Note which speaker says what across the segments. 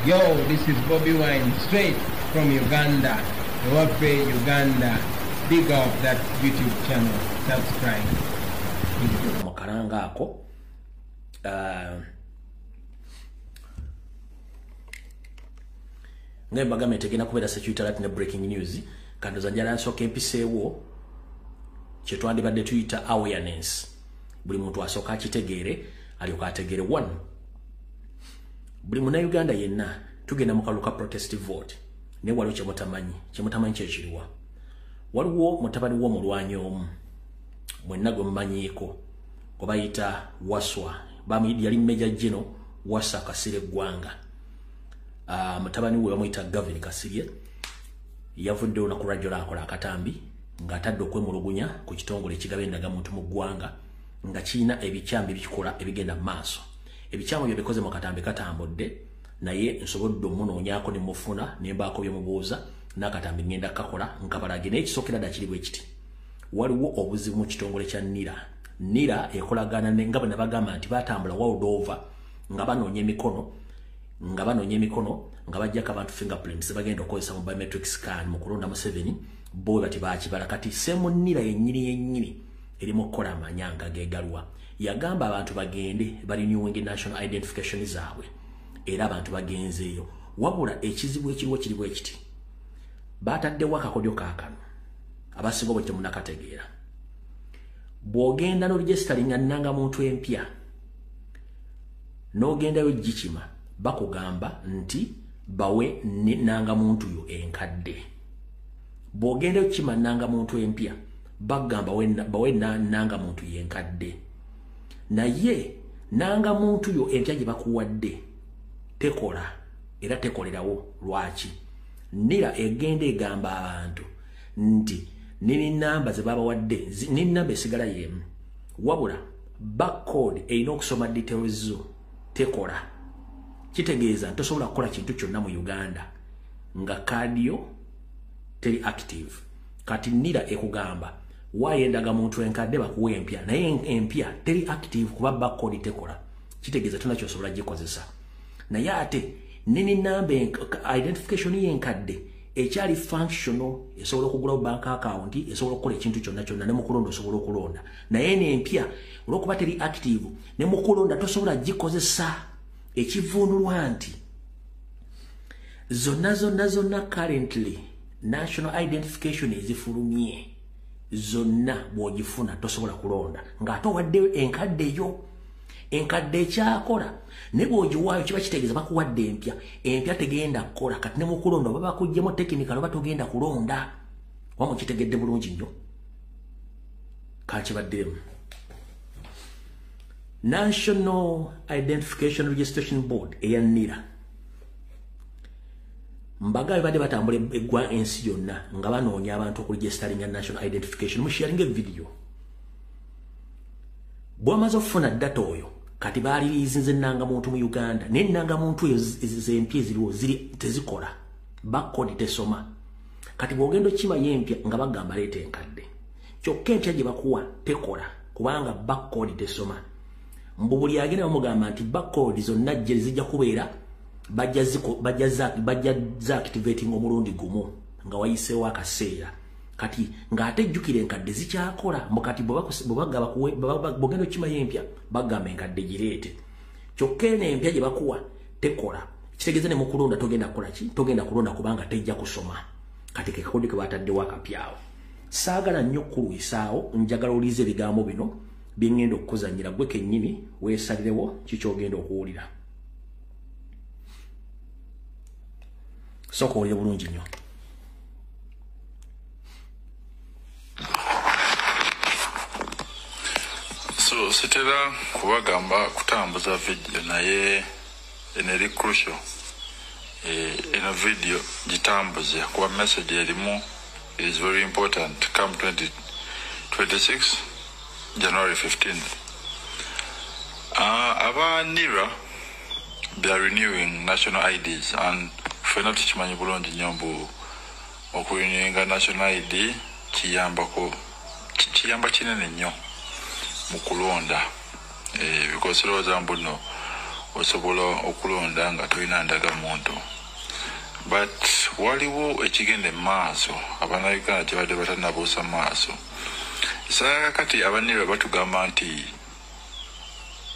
Speaker 1: Yo, this is Bobby Wine, straight from Uganda. Wape Uganda. Big up that YouTube channel. Subscribe.
Speaker 2: Makaranga ako. Ngai bagame tegena kubera security alert ne breaking news. Kando zanjala nsoka empiseewo. Kye twandibadde tuyita awareness. Buli muntu asoka akitegere, alyoka ategere one. Buli muna Uganda yenna tugenda mukaluka protest vote. Ne waliwo kyemutamanyi kyekiriwa. Waliwo mutabani wo mulwanyi omu. Mwenna gwe mumanyiiko. Gwe bayita Waswa. Yali Major General Wasa Kasirye Gwanga. Mutabani we bamuyita Gavin Kasirye. Yavudde olunaku lwajjo akola akatambi ng'atadde okwemulugunya ku kitongole ekigabe endagamuntu mu ggwanga nga kirina ebikyambi bikikola ebigenda mu maaso. Ebikyambi byo bikoze mu katambi katambudde naye nsobodde omunoonyaako ne mufuna ne mbaako byemubuuza n'akatambi ngenda kakola nkabalage naye kisookera ddala kiri bwe kiti. Waliwo obuzibu mu kitongole kya NIRA. NIRA ekolagana nga bwe nabagamba nti batambula world over nga banoonya emikono nga bajjako abantu fingerprints bagenda okukozesa mu biometric scan mu kulonda mu 7 bo bati bakibala kati semu NIRA yennyini erimu okukola amanyanga geegalwa. Yagamba abantu bagende balinewing national identification zaabwe era abantu bagenzeeyo wabula ekizibu ekiriwo kiri bwe kiti bataddewo akakodyo kaakano abasinga bwe temunakategeera. Bw'ogenda n'oregisteringa nnangamuntu empya n'ogendayo gikima bakugamba nti bawe nnangamuntu yo enkadde. Bw'ogendayo kima nnangamuntu empya bagamba bawe nnangamuntu yenkadde. Naye nnangamuntu yo empya gye bakuwadde tekola era tekolerawo. Lwaki? NIRA egenda egamba abantu nti nini namba ze babawadde nini namba esigala yemu wabula backcode erina okusoma details zo tekola. Kitegeeza tosobola kukola kintu kyonna mu Uganda nga kaadiyo teri active. Kati NIRA ekugamba wayendaga muntu enkadde bakuwa empya naye empya teri active kuba backcode tekola. Kitegeeza tonna kyosobola gikozesa. Naye ate nini namba identification yenkadde ekyali functional esobola okugulawo bank account esobola okukola ekintu kyonna ne mukulonda osobola okulonda naye n'empya olw'okuba teri active ne mukulonda tosobola gikozesa. Ekivuunulwa nti zonna currently national identification ezifulumye zonna bw'ogifuna tosobola kulonda ng'ate owaddeyo enkadde ekyakola ne bw'ogiwaayo kiba kitegeeza bakuwadde empya tegenda kukola kati ne mukulonda oba bakuggyemu technical oba togenda kulonda. Wamu kitegedde bulungi nnyo kakibaddiremu. National Identification Registration Board eya NIRA mbaga bade batambula eggwa ensi yonna nga banoonya abantu okuregisteringa national identification musharinga video. Bwamaze okufuna data oyo kati balirizinze nnangamuntu mu Uganda n'ennangamuntu eyo zempya eziriwo tezikola backcode tesoma. Kati bw'ogenda okima y'empya nga bagamba leeta enkadde kyokka empya gye bakuwa tekola kubanga backcode tesoma. Mbu buli agenda bamugamba nti backcode zonna gye zijja kubeera bajja activating omulundi gumu nga wayiseewo akaseera kati ng'ate jjukira enkadde zikyakola mbu kati bw'ogenda okima y'empya bagamba enkadde gireete kyokka eno empya gye bakuwa tekola. Kitegeeza ne mukulonda togenda kukola ki? Togenda kulonda kubanga tejja kusoma. Kati ke kakodyo ke bataddewo akapyawo. Saagala nnyo kulwisaawo njagala olize ebigambo bino bye ngenda okukuzannyira gwe kennyini weesalirewo kikyogenda okuwulira. Sooka owulire bulungi nnyo.
Speaker 3: So sitera kubagamba kutambuza video naye eri crucial. In a video gitambuze kuba message erimu is very important come 2026 January 15th. Aba NIRA, they are renewing national IDs and for not chimanyi bulungi nyombu okurenewinga national ID kiyamba kinene nnyo mu kulonda because looza mbuno osobola okulonda nga tolina ndagamuntu. But waliwo ekigende maaso abannayuganda kyebadde batannabuusa maaso. Saa kati abanirwa batugamba nti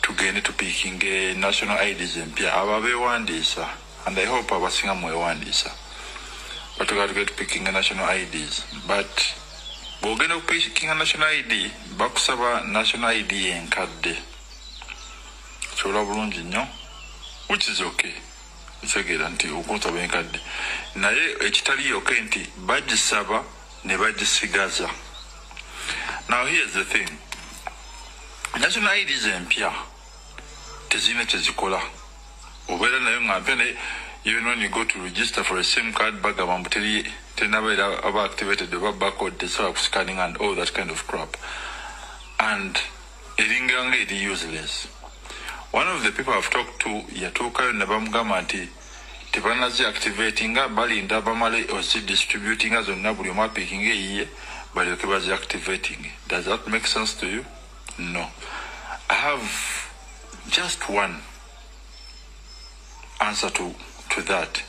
Speaker 3: tugende tupiikinge national IDs empya abo abeewandiisa, and I hope abasinga mwewandiisa batugamba tugende tupiikinga national IDs. But bw'ogenda okupiikinga national ID bakusaba national ID enkadde. Kyola bulungi nnyo, which is okay. Kitegeera nti okunsaba enkadde. Naye ekitali okay nti bagisaba ne bagisigaza. Now here's the thing. National IDs empya tezina kyezikola. Obeera nayo nga mpya naye even when you go to register for a SIM card bagamba mbu tenabeera aba activated oba barcode tesobola kuscanning and all that kind of crap. And eringa nga eri useless. One of the people I've talked to yatuukayo ne bamugamba nti tebanazi activating balinda bamale osi distributing zonna buli omu apiikinga eyiye balyoke bazi activating. Does that make sense to you? No. I have just one answer to that.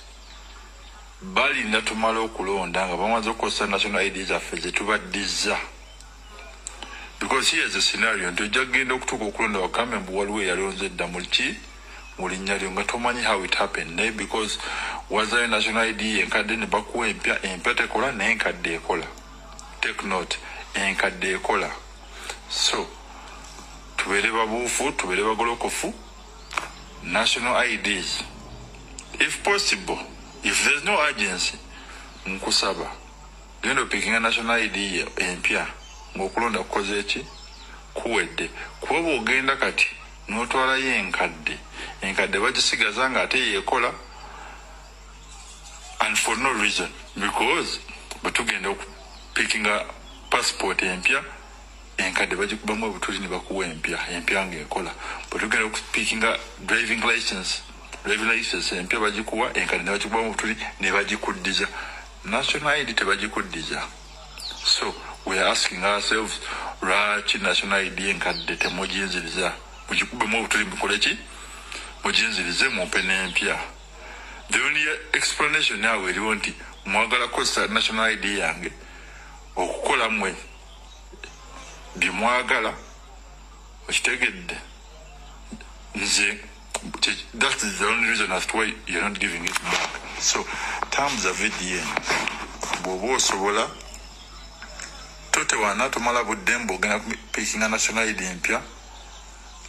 Speaker 3: Balinda tumale okulonda nga bamaze okukozesa national ID zaffe ze tubaddiza. Because here's the scenario, nti ojja kugenda okutuuka okulonda wagambe mbu waliwo eyalonze edda mu linnya lyo nga tomanyi how it happened, naye because wazayo national ID enkadde ne bakuwa empya tekola naye enkadde ekola. Take note, enkadde ekola. So tubeere babuufu, tubeere bagolokofu. National IDs, if possible, if there's no urgency, nkusaba genda opiikinga national ID empya ng'okulonda kukoze eki kuwedde. Kuba bw'ogenda kati n'otwalayo enkadde bagisigaza nga ate yeekola, and for no reason, because bwetugenda okupiikinga passport empya enkadde bagikubamu obutuli ne bakuwa empya ng'ekola. Bwetugenda okupiikinga driving license empya bagikuwa enkadde ne bagikubamu obutuli ne bagikuddiza. National ID tebagikuddiza. So we are asking ourselves, lwaki national ID enkadde temugiyinziriza? Mugikubemu obutuli mukole ki? Mugiyinzirize mumpe n'empya. The only explanation now eriwo nti mwagala kukozesa national ID yange okukola mmwe bye mwagala, okitegedde. Nze that is the only reason as to why you're not giving it back. So terms of VDN bw'oba osobola totewaana tomala buddembe ogenda kupiikinga national ID empya,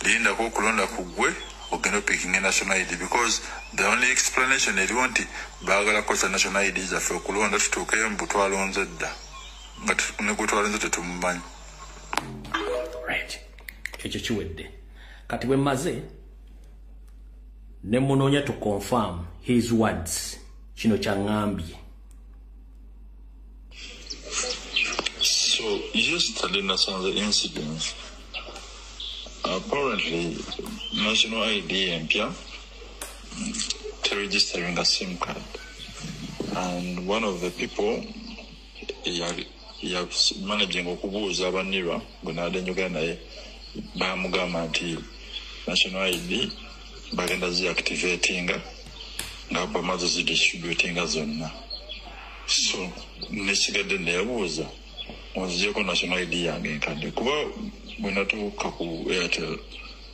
Speaker 3: lindako okulonda ku ggwe ogenda opiikinga national ID, because the only explanation eriwo nti baagala kukozesa national ID zaffe okulonda tutuukeyo mbu twalonze dda nga ne gwe twalonze tetumumanyi.
Speaker 2: Right. Ekyo kiwedde. Kati bwe mmaze ne munoonya to confirm his words, kino kyaŋŋambye.
Speaker 3: So yesterday nasanze incidents. Apparently national ID empya registering a SIM card, and one of the people managing okubuuza abanirwa gwe n'adenyoga naye bamugamba nti national ID bagenda ziactivatinga nga bamaze zidistributinga zonna. So nesigadde nebuuza onzigyeko national ID yange enkadde, kuba bwe natuuka ku Airtel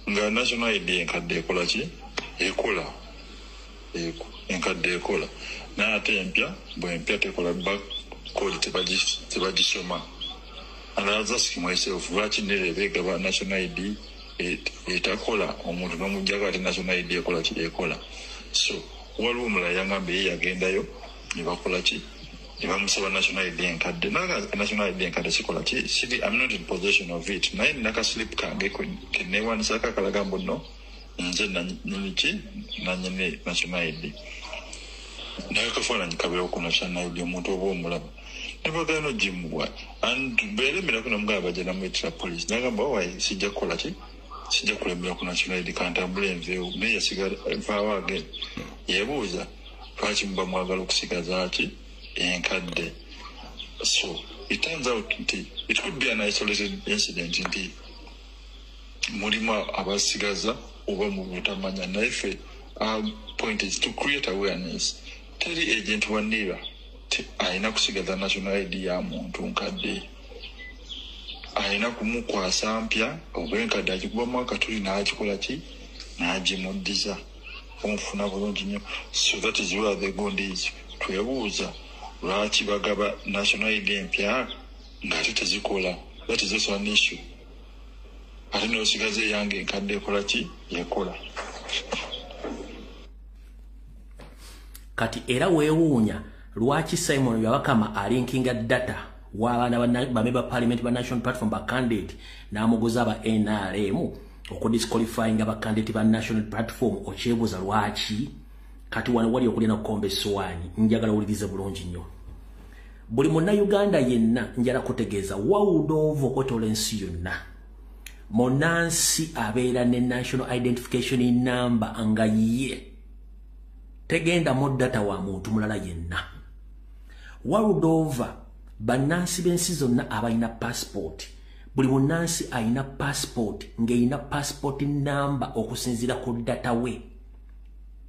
Speaker 3: nga national ID enkadde ekola ki? Ekola. Enkadde ekola. N'ate empya bw'empya tekola barcode tebagisoma. And I was asking myself, lwaki nerebeega national ID etakola omuntu n'omugjaga ati national ID ekola ki? Ekola. So waliwo omulala yangamba ye yagendayo ne bakola ki? Ne bamusaba national ID enkadde. National ID enkadde sikola ki? I'm not in possession of it. Naye naka slip kange ke neewanisako akalaga mbu no nze nanyini ki? Nanyini national ID. Naye akafaananyi kabeewo ku national ID omuntu oba omulaba. Ne bagenda ogimuwa. And beelemerako namugamba bajja namuyitira police. Nagamba wayi sijja kukola ki? Sijja kulembera ku national ID kantambula enveewo. Naye yasigala nvaawo agenda. Yeebuuza lwaki muba mwagala okusigaza ki? Enkadde. So it turns out nti it could be an isolated incident nti mulimu abasigaza oba mu butamanya naife point is to create awareness. Teri agent wa NIRA aina kusigaza national ID ya muntu nkadde aina kumukwasa mpya obenkadde akikuba mwaka tuli n'akikola ki n'agimuddiza omufuna bulungi nnyo. So that is where the gold is. Twebuuza lwaki bagaba national ID empya ng'ate tezikola. That is also an issue. Ate n'osigaze yange enkadde ekola ki yekola.
Speaker 2: Kati era weewuunya lwaki Simon Byabakama alinkinga data w'abaana ba member parliament ba national platform ba candidate n'amuguza ba NRM okudisqualifying aba candidate ba national platform okyebuuza lwaki. Kati wano wali okulina kukomba essowaani njagala owulirize bulungi nnyo. Buli munnayuganda yenna njala kutegeeza wawudoovu okotolensi yonna monansi abeera ne national identification number nga ye tegenda mu data wa muntu mulala yenna. Waludova bannansi b'ensi zonna abalina passport, buli munnansi alina passport ng'erina passport number okusinziira ku data we.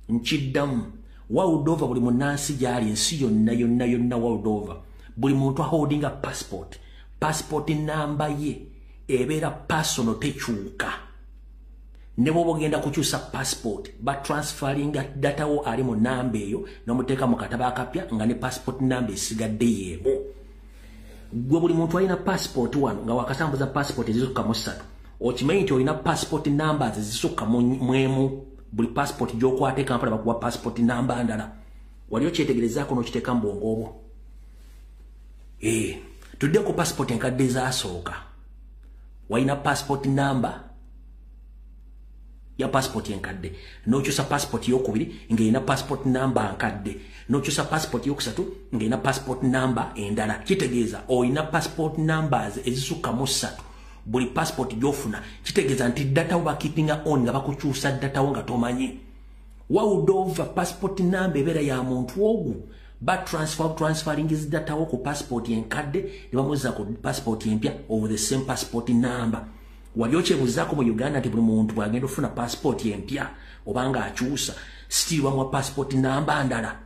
Speaker 2: Nkiddamu waludova buli munnansi gy'ali ensi yonna waludova buli muntu aholdinga passport number ye ebeera personal tekyuka. Ne bw'oba ogenda kukyusa passport batransferinga data wo ali mu namba eyo n'omuteeka mu katabo akapya nga ne passport number esigadde yeebo. Gwe buli muntu alina passport wano nga wakatambuza passport ezisukka mu 3 okimanyi nti olina passport numbers ezisukka mu emu. Buli passport gy'okwata Kampala bakuwa passport number ndala. Wali okyetegerezaako n'okiteeka mu bwongo obwo. Tudde ku passport enkadde ezaasooka. Walina passport number ya passport enkadde. N'okyusa passport y'okubiri ng'erina passport number nkadde. N'okyusa passport y'okusatu ng'erina passport number endala. Kitegeeza olina passport numbers ezisukka mu 3. Buli passport gy'ofuna kitegeeza nti data wo bakeepinga on nga bakukyusa data wo nga tomanyi. Wawudova passport number ebeera ya muntu ogwo transferring his data wo ku passport enkadde ne bamuzza ku passport empya over the same passport number. Wali okyebuuzaako mu Uganda nti buli muntu bw'agenda ofuna passport empya obanga akyusa still bamuwa passport number ndala.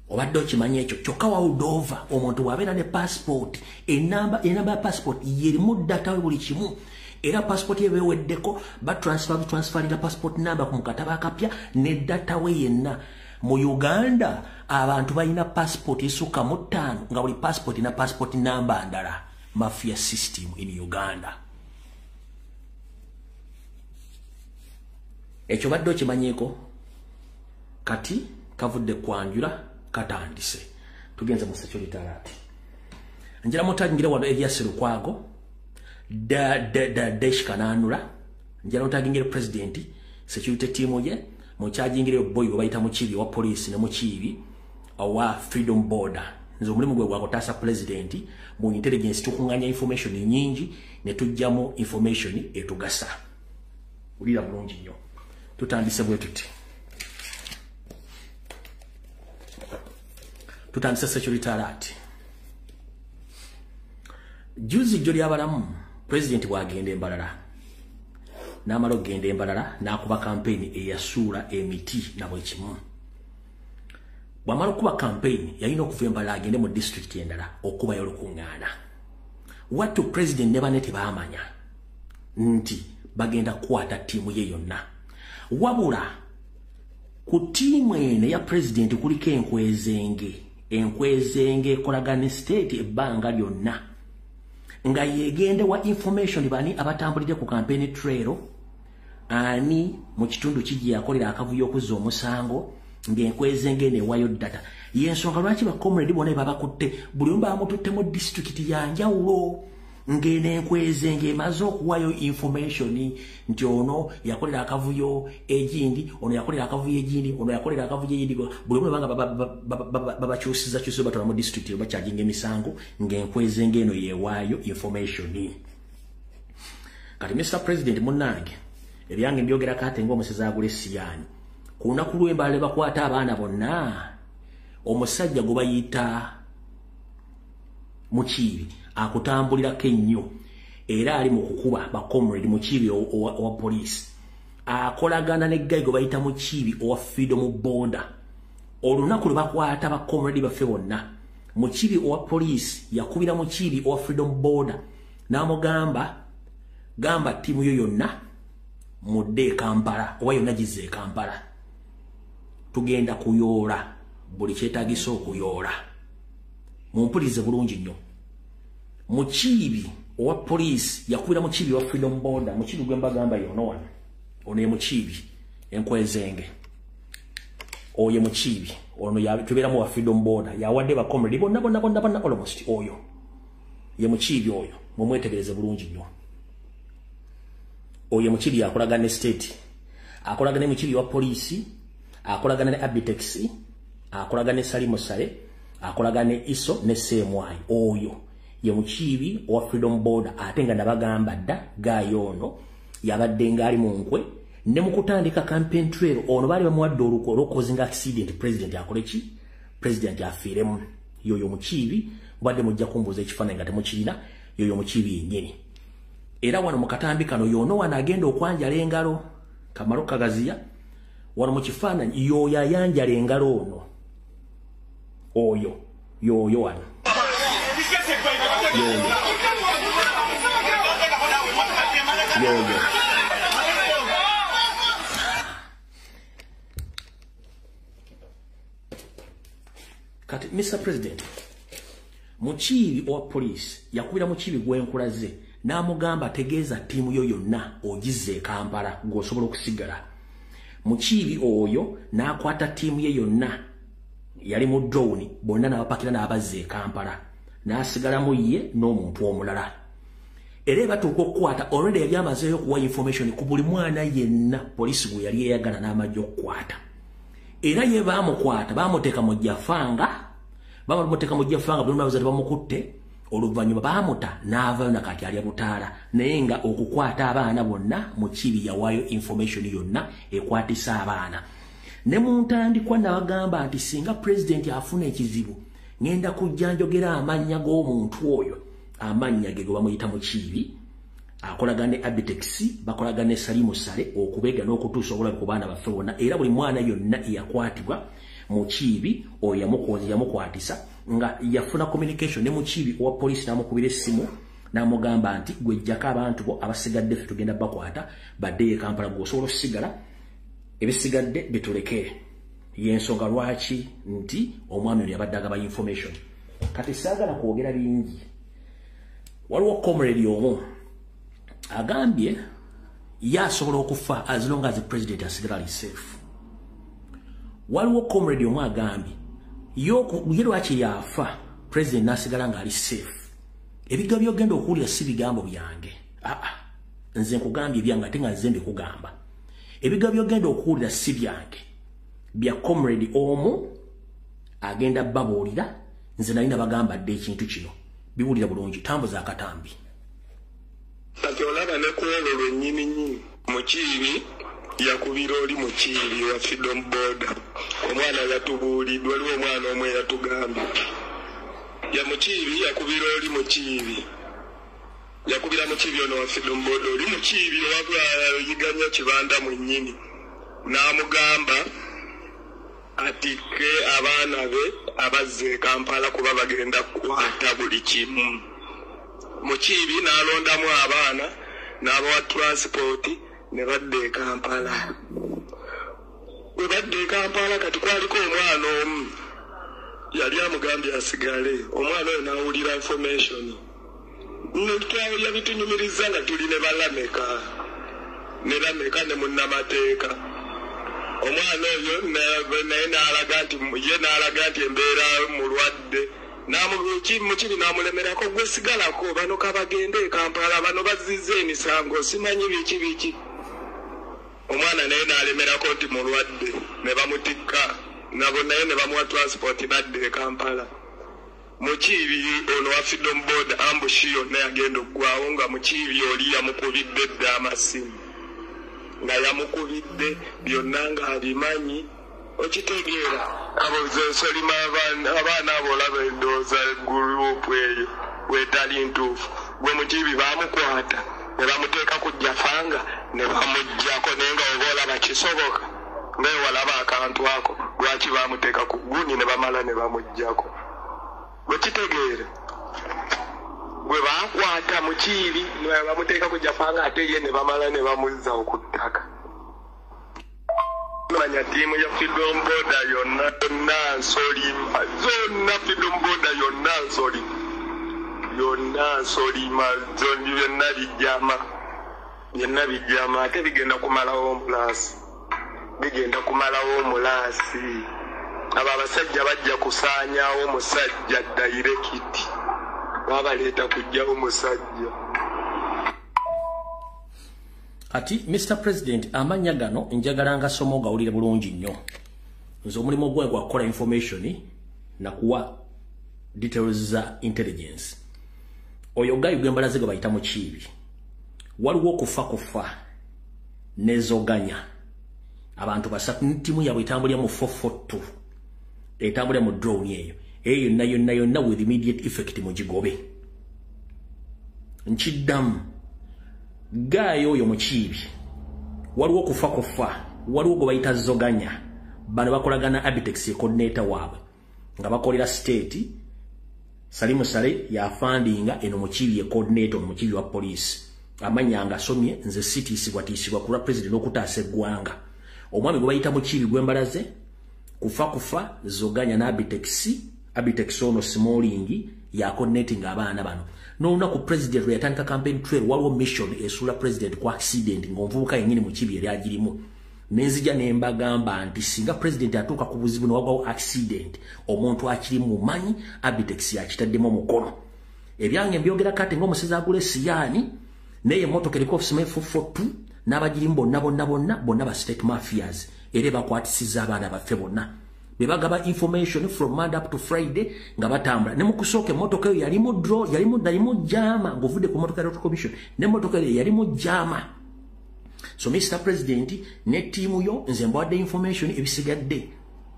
Speaker 2: Obadde okimanyi ekyo kyokka wawudova omuntu bw'abeera ne passport enamba ya passport yerimu data we buli kimu. Era passport ye beweddeko transferinga passport number ku mukataba akapya ne data we yenna. Mu Uganda abantu balina passport esukka mu 5 nga buli passport na passport number ndala. Mafia system in Uganda. Ekyo badde okimanyiiko kati kavudde kwanjula katandise. Tugenze mu security alert. Njira mutangira wano Elias Lukwago Desh Kananura. Njira mutangira president security team ye mukyajingire boy obayita mukibi wa police ne mukibi owa freedom border. Nzo mulimu gwe gwakotasa president mu intelligence tukunganya information nyingi ne tujjamo information etugasa. Ulira bulungi nnyo. Tutandise bwe tuti. Tutandise security alert. Juzi joli abalamu president bwagenda embalala. N'amala okugenda embalala n'akuba campaign eyasuula emiti na bwe kimu. Bw'amala okuba campaign yalina okuva embalala agende mu district endala okubayo olukuŋŋaana. Wattu president ne banne tebaamanya nti bagenda kukwata ttiimu ye yonna. Wabula ku ttiimu eno ya president kuliko enkwezenge ekolagana state ebbanga lyonna nga yegende wa information bani abatambulire ku campaign trail ani mu kitundu kiji yakolera akavuyo okuzza omusango ng'enkwezenge newayo data. Yensonga lwaki ba comrade bonna babakutte buli omu bamututte mu district ya njawulo ng'eno enkwezenge emaze okuwayo information nti ono yakolera akavuyo egindi, ono yakolera akavuyo egindi, ono yakolera akavuyo egindi. Buli omu banga babakyusiza batwala mu district bakyajinga emisango ng'enkwezenge eno yewayo information. Kati Mr. President munnange ebyange mbyogera kate ng'omusezi agula essiyani ku lunaku lw'embala bakwata abaana bonna. Omusajja gwe bayita mukibi akutambulirako ennyo era ali mu kukuba ba comrade Mukiibi owa police akolagana ne gaigo bayita Mukiibi owa Freedom Border olunaku lwakwata ba comrade baffe bonna Mukiibi owa police yakubira Mukiibi owa Freedom Border namugamba gamba timu yo yonna mudde Kampala owa yonna gize Kampala tugenda kuyoola buli kyetaagisa okuyoola mumpulize bulungi nnyo Mukiibi owa police yakubira Mukiibi wa Freedom Border Mukiibi gwe mbagamba yono wano ono ye Mukiibi enkwezenge oye Mukiibi ono yatuberamu wa Freedom Border yawadde ba comrade bonna almost oyo ye Mukiibi oyo mumwetegereze bulungi nnyo oye Mukiibi akolagana ne state akolagana ne Mukiibi wa police akolagana ne Abitex akolagana ne Salimu Sale akolagana ne ISO ne Semwai oyo ye Mukiibi wa Freedom Border atenga nabagamba dda gayono yabadde ngali mu nkwe ne mukutandika campaign trail ono bali bamuwadde olukozinga accident president akoleki president afiremu yoyo Mukiibi bwadde mujja kumbuza ekifaananyi nga temukirina yoyo Mukiibi yennyini era wano mu katambi kano yono wana agenda okwanjala engalo Kamalo Kagaziya wano mu kifaananyi yoyo ayanjala engalo ono oyo yoyo wano yoyo kati Mr. President Mukiibi owa police yakubira Mukiibi gwenkulaze namugamba tegeeza timu yo yonna ogize Kampala ng'osobola okusigala Mukiibi oyo n'akwata timu ye yonna yali mu drone bonna n'abapakira n'abazze Kampala n'asigalamu ye n'omuntu omulala era batuuka okukwata already ebyamazeeyo okuwa information ku buli mwana yenna poliisi gwe yali eyagala n'amajja okukwata era ye baamukwata baamuteeka mu jjafanga buli mwabuza tebamukutte oluvannyuma baamuta n'avaayo nakati alya butaala naye nga okukwata abaana bonna Mukiibi yawaayo information yonna ekwatisa abaana ne mu ntandikwa nabagamba nti singa president afuna ekizibu ngenda kujja njogera amannya g'omuntu oyo amannya ge bamuyita Mukiibi akolagana ne Abitex bakolagana ne Salimu Sale okubega n'okutuusa obulabe ku baana baffe bonna era buli mwana yonna eyakwatibwa Mukiibi oyo yamukwatisa nga yafuna communication ne Mukiibi owa police namukubira essimu namugamba nti gwejjako abantu bo abasigadde ffe tugenda bakwata badde Kampala gwosobola osigala ebisigadde bitulekere yensonga lwaki nti omwami ono yabadde agaba information kati saagala kwogera bingi waliwo comrade omu agambye yasobola okufa as long as the president asigala ali safe waliwo comrade omu agambye ye lwaki yafa president nasigala nga ali safe ebigambo byogenda okuwulira si bigambo byange nze nkugambye ebyange ate nga nze mbikugamba ebigambo byogenda okuwulira si byange bya comrade omu agenda babuulira nze nali nabagamba dde ekintu kino biwulira bulungi tambuza akatambi
Speaker 4: kati olaba ne kuolo lwennyini Mukiibi yakubira oli Mukiibi wa Freedom Border omwana yatubuulidde waliwo omwana omwe yatugambye ya Mukiibi yakubira oli Mukiibi yakubira Mukiibi ono wa Freedom Border oli Mukiibi yiganya kibanda mwennyini n'amugamba atike abaana be abazze Kampala kuba bagenda kukwata buli kimu Mukiibi n'alondamu abaana n'abawa transport ne badde Kampala we badde Kampala kati kwaliko omwana omu yali amugambye asigale omwana oyo n'awulira information netwawulira bitunyumiriza nga tuli ne balameka ne munnamateeka omwana oyo naye n'alaga nti embeera mulwadde Mukiibi n'amulemerako gwe sigalako bano kabagende Kampala bano bazizza emisango simanyi biki omwana naye n'alemerako nti mulwadde ne bamutikka nabo naye ne bamuwa transport badde Kampala Mukiibi ono wa Freedom Border ambush yonna yagenda oggwawo nga Mukiibi oli yamukubidde dda amasimu nga yamukubidde byonna ng'abimanyi okitegeera abo zesolima abaana abo olaba endowooza gurupu eyo wetali ntuufu gwe Mukiibi baamukwata ne bamuteeka ku Jafanga ne bamuggyako naye nga oba olaba kisoboka ngaye walaba akantu ako lwaki baamuteeka ku gguni ne bamala ne bamuggyako gwe kitegeere gwe baakwata Mukiibi ne bamuteeka ku Jafanga ate ye ne bamala ne bamuzza ku ttaka manya tiimu ya Freedom Border yonna nsolima zonna Freedom Border yonna nsolima zonna byonna bijama ate bigenda kumalawo omulaasi abo abasajja bajja kusaanyaawo omusajja dairekiti babaleeta kujjawo omusajja.
Speaker 2: Ati Mr. President amanya gano njagala nga somo gawulire bulungi nnyo. Nze omulimu gwe gwa kola information na kuwa details za intelligence. Oyo gayu gembala zige bayita Mukiibi. Waliwo kufa nezoganya. Abantu basatu ntimu yabwe etambulira mu 442. Etambulira mu drone eyo. Eyo yonna with immediate effect mu gigobe. Nchiddamu gayo oyo Mukiibi waliwo kufa waliwo gwe bayita zoganya bano bakolagana Abitex coordinator waabwe nga bakolera state Salimu Sale ya fundinga eno Mukiibi coordinator Mukiibi wa police amanyanga asomye nze sitisibwa kula president okutaasa eggwanga omwami gwe bayita Mukiibi gwembalaze kufa zoganya na Abitex ono smalling ya coordinating abaana bano no ku president yatandika campaign trail waliwo mission esula president kwa accident ng'omuvubuka yennyini Mukiibi yali agirimu nenzija nembagamba nti singa president atuuka ku buzibu newagwawo accident omuntu akiri mu manyi Abitex yakitaddemu omukono ebyange mbyogera kati ng'omusezi agula Siyani neye motoka eriko office M442 n'abagirimu bonna ba state mafias era bakwatisiza abaana baffe bonna bebagaba information from Monday up to Friday nga batambula ne mukusooka motoka eyo yalimu jama ng'ovudde ku motoka electoral commission ne motoka eyo yalimu jama. So Mr. President ne tiimu yo nze mbwadde information ebisigadde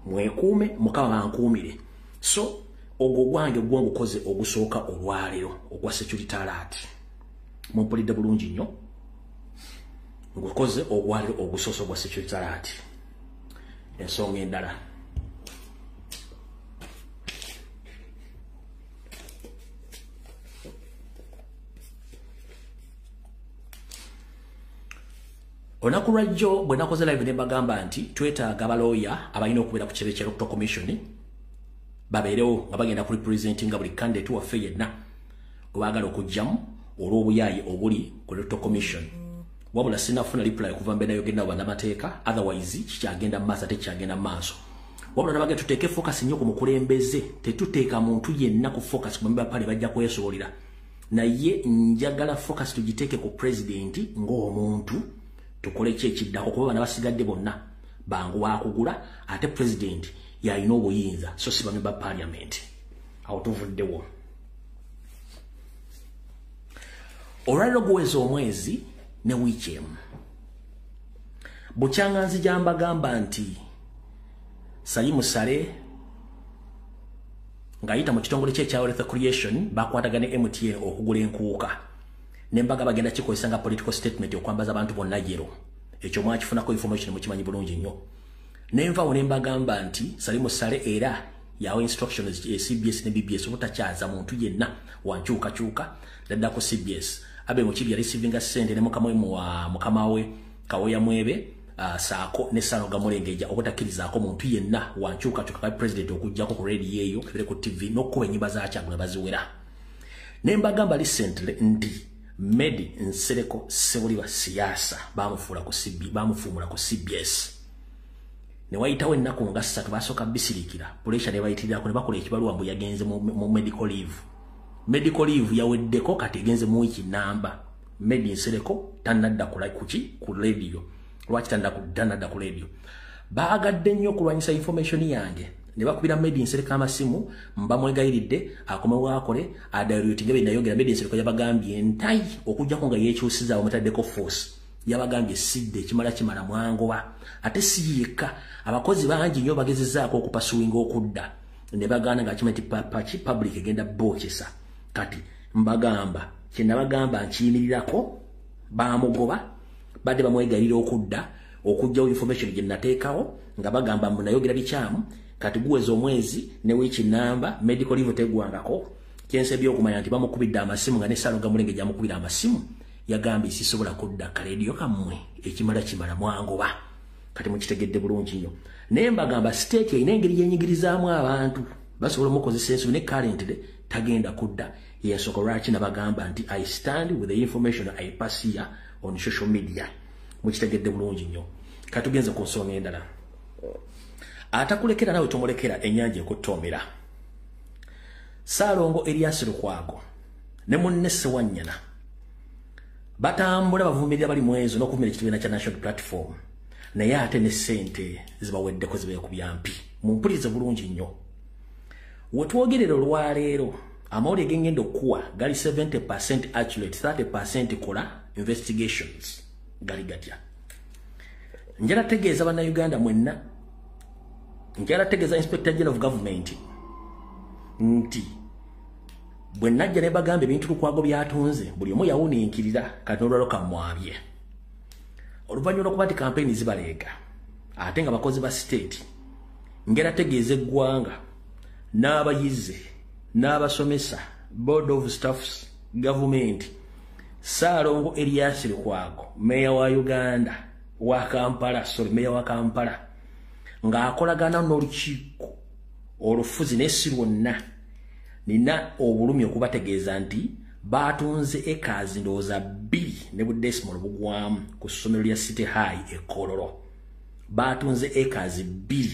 Speaker 2: mwekuume Mukama bankuumire. So ogwo gwange gwangukoze ogusooka olwaleero ogwa security alert mumpulidde bulungi nnyo ngukoze ogwaleero ogusoosa ogwa security alert ensonga endala. Onaku lwajjo bwe nakoze live ne bagamba nti twetaaga abalooya abalina okubeera ku kirebe kya Electoral Commission babeerewo nga bagenda ku representinga buli candidate waffe yenna gwe baagala okugyamu olw'obuyaayi obuli ku Electoral Commission. Wabula sinafuna reply okuva mbeera yogenda bannamateeka otherwise kikyagenda mu maaso ate kikyagenda mu maaso. Wabula nabagenda tuteeke focus nnyo ku mukulembeze tetuteeka muntu yenna ku focus ku bambi pale bajja kwesobolera naye njagala focus tugiteeke ku president ng'omuntu tukole ekiddako kuba bana basigadde bonna bangu wakugula ate president yalina obuyinza so si bambi ba parliament awo tuvuddewo. Olwaliro guweza omwezi ne wiiki emu bukyanga nzija mbagamba nti Salimu Sale ng'ayita mu kitongole kye Wealth Creation bakwatagane MTN okugula enkuuka nembaga bagenda kikozesa nga political statement okwambaza abantu bonna yero ekyo mwakifunako information mukimanyi bulungi nnyo nenvawo nembagamba nti Salimu Sale era yawe instructions CBS ne BBS obutakyaza muntu yenna wankyuka dadda ku CBS abe Mukiibi receiving sente ne mukama we Kawoya Mwebe saako ne Sanoga Mulengeja obutakirizaako muntu yenna wankyuka ka president okujjako ku radio eyo kebere ku TV n'okkuba ennyimba zaakyangu ne baziwera nembagamba recently nti Medi Nsereko Sebuliwa siasa bamufumula ku CBS ne wayitawo ennaku nga 3 basooka bisirikira pressure ne bayitirako ne bakola ekibaluwa mbu yagenze mu medical leave yaweddeko kati genze mu wiki namba Medi Nsereko tanadda ku radio lwaki tanadda ku radio baagadde nnyo kulwanyisa information yange ne bakubira Medi Nsereko amasimu mbamwegayiridde akomewo akole adairutinga be nayogera Medi Nsereko yabagambye ntai okujjako nga yekyusiza omutaddeko force yabagambye sidde kimala mwangoba ate siyeka abakozi bangi nnyo bagezezaako okupasuwinga okudda ne bagana nga kimati public egenda bochesa kati mbagamba kyenabagamba nkiyimirirako bamugoba badde bamwegalira okujjawo information gye nateekawo nga bagamba munayogera bikyamu kati guweza omwezi ne wiiki namba medical leave tegwangako kyensebye okumanya nti bamukubidde amasimu nga ne Saalongo Mulenge gyamukubira amasimu yagambye sisobola kudda kaleediyo kammwe ekimala mwangoba kati mukitegedde bulungi nnyo naye mbagamba state erina engeri yenyigirizaamu abantu basobola omukozesa ensobi ne currently tagenda kudda yensoko lwaki nabagamba nti I stand with the information I pass here on social media mukitegedde bulungi nnyo kati tugenze ku nsonga endala atakulekera nawe tomulekera ennyanja ekuttoomera Saalongo Erias Lukwago ne munne Ssewanyana batambula bavumirira bali mwezo n'okumira ekibiina kya National Platform naye ate ne ssente zibaweddeko zibeekubya mpi mumpulirize bulungi nnyo wetwogerera olwaleero amawulire gengenda okuwa gali 70% accurate 30% kola investigations gali gatya njala tegeeza bannayuganda mwenna njala tegeeza Inspector General of Government nti bwe najja ne bagamba ebintu Lukwago byatunze buli omu yawuniikirira kati n'olwalo kamwabye oluvannyuma lw'okuba nti kampeyini zibaleega ate nga bakozi ba state ngera tegeeza eggwanga n'abayizi n'abasomesa board of staffs government Saalongo Erias Lukwago meya wa Uganda wa Kampala meya wa Kampala ng'akolagana n'olukiiko olufuzi n'essi lwonna nina obulumi okubategeeza nti batunze ekazi ndowooza 2 ne budesimal bugwamu ku ssomero lya City High e Kololo batunze ekazi 2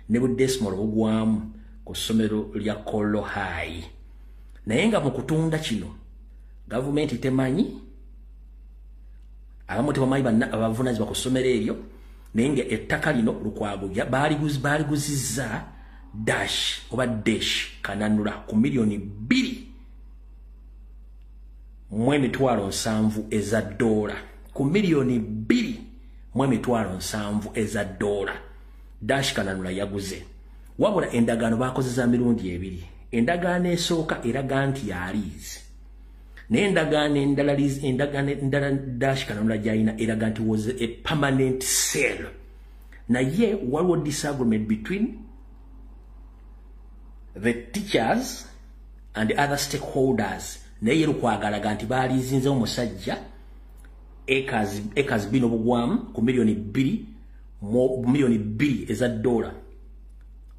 Speaker 2: ne budesimal bugwamu ku ssomero lya Kololo High naye nga mu kutunda kino gavumenti temanyi abamu tebamanyi abavunaanyizibwa ku ssomero eryo naye nga ettaka lino Lukwago baaliguzizza dash oba dash kananula ku milioni 2.7 eza dola ku milioni 2.7 eza dola dash kananula yaguze wabula endagaano bakozesa mirundi ebiri endagaano esooka eraga nti yaliizi naye endagaano dash kananula gyalina eraga nti was a permanent sale naye waliwo disagreement between the teachers and the other stakeholders naye Lukwagalaga nti baalizinze omusajja ekazi bino bugwamu ku milioni 2 eza dola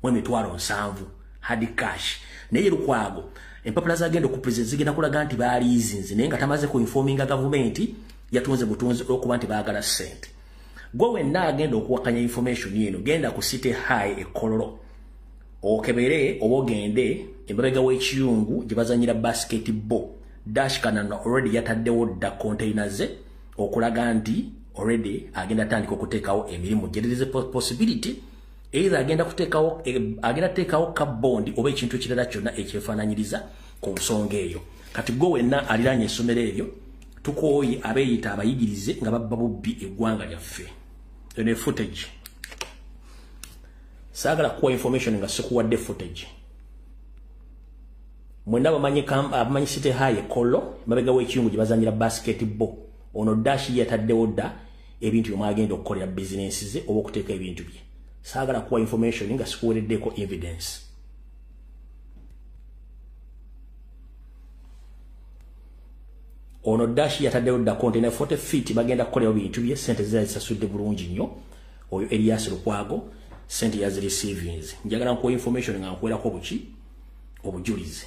Speaker 2: mu emitwalo 7 hard cash naye Lukwago empapula zagenda ku president zigenda kulaga nti baalizinze naye nga tamaze ku informinga government yatunze butunzi okuba nti baagala sente gwe wenna agenda okuwakanya information yeno genda ku City High e Kololo okebere obogende embabega w'ekiyungu gye bazanyira basketball dash kanana already yataddewo dda containers okulaga nti already agenda tandika okuteekawo emirimu there is a possibility either agenda kuteekawo kabondi oba ekintu ekirala kyonna ekyefaananyiriza ku nsonga eyo kati gwe wenna aliranye essomero eryo tukooye abeeyita abayigirize nga babba bubbi eggwanga lyaffe ene footage saagala kuwa information nga sikuwadde footage mwenda abamanyi City High Kololo mabega w'ekiyungu gye bazanyira basketball ono dash yataddewo dda ebintu byomwagenda okukolera business ze oba okuteeka ebintu bye saagala kuwa information nga sikuwereddeko evidence ono dash yataddewo dda container 40 feet bagenda kukolera ebintu bye sente zisasudde bulungi nnyo oyo Erias Lukwago sente yazi receivings njagala nkuwa information nga nkuwerako buki obujulizi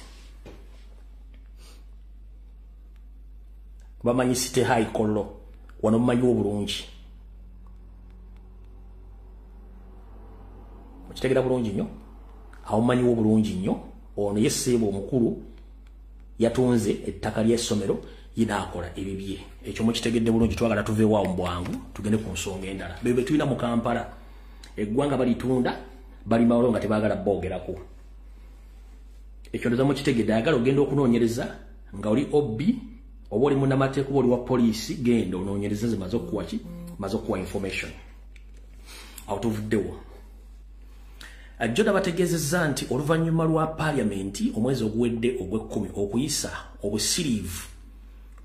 Speaker 2: bamanyi City High Kololo wano mumanyi obulungi okitegera bulungi nnyo awo mumanyi obulungi nnyo ono yeseebo omukulu yatunze ettaka ly'essomero yinaakola ebibye ekyo mukitegedde bulungi twagala tuveewaawo mu bwangu tugende ku nsonga endala bebe tulina mu Kampala eggwanga balitunda bali mawolo nga tebaagala boogerako ekyo ndoza mukitegedde ayagala ogenda okunoonyereza nga oli obbi oba oli munnamateeka oba oli wa poliisi genda onoonyereza zimaze okukuwa ki maze okukuwa information awo tuvuddewo Ajjoda bategeezezza nti oluvannyuma lwa parliament omwezi oguwedde ogw'ekkumi okuyisa obusiriivu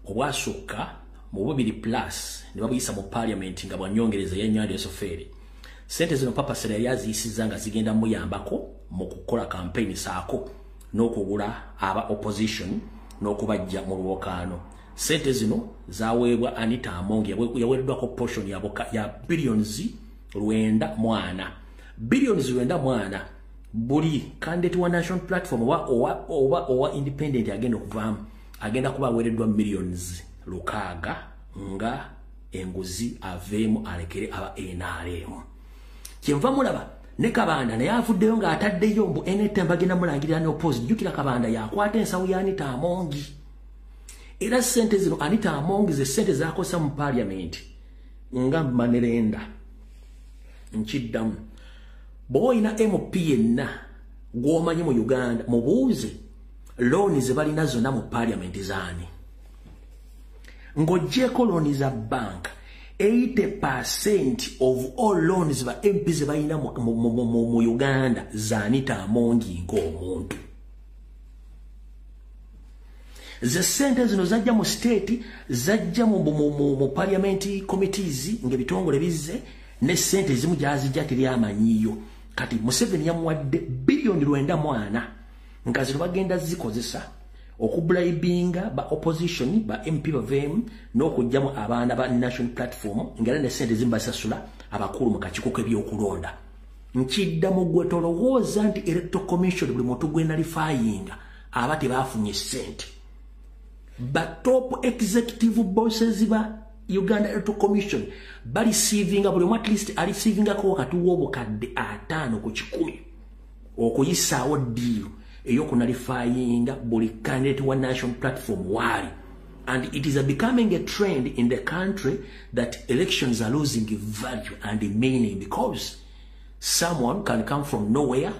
Speaker 2: obwasukka mu 2+ ne babuyisa mu parliament nga bwanyongereza y'ennyanja esoferi. Sente zino Papa Sera yali aziyisiza nga zigenda muyambako mu kukola campaign saako n'okugula aba opposition n'okubajja mu lwokaano. Sente zino zaweebwa Anita Among yaweereddwako portion ya billions 9 billions 9 buli candidate wa national platform owa independent agenda okuvaamu agenda kuba aweereddwa millions 6 nga enguzi aveemu alekere aba NRM. Kyenva mulaba ne Kabanda naye avuddeyo nga ataddeyo mbu NTM bagenda mulangirira ne opposite. Jjukira Kabanda yakwata ensawo ya Anita Among. Era sente zino Anita Among ze sente zakosa mu parliament nga manerenda. Nchiddamu boyina MP yenna gwomanyi mu Uganda mubuuze loan ze balina zonna mu parliament zaani. Ng'oggyeko loan za bank 80% of all loans ba MP ze balina mu Uganda za Anita Among ng'omuntu. Ze sente zino zajja mu state zajja mu parliament committees ng'ebitongole bizze ne sente zimu gyazijja teri amanyiyo. Kati Museveni yamuwadde billion 9 nga zino bagenda zikozesa okubribinga ba opposition ba MP bavemu n'okujjamu abaana ba national platform ngera ne sente zimu basasula abakulu mu kakiiko k'ebyokulonda. Nkiddamu gwe tolowooza nti electoral commission buli muntu gwe nalifayinga aba tebafunye sente. Ba top executive bosses ba Uganda Electoral Commission bali receiving buli at least ali receiving ko katuwo obukadde 5 ku 100 okuyisaawo deal eyokunalifyinga buli candidate wa national platform wali. And it is becoming a trend in the country that elections are losing value and meaning because someone can come from nowhere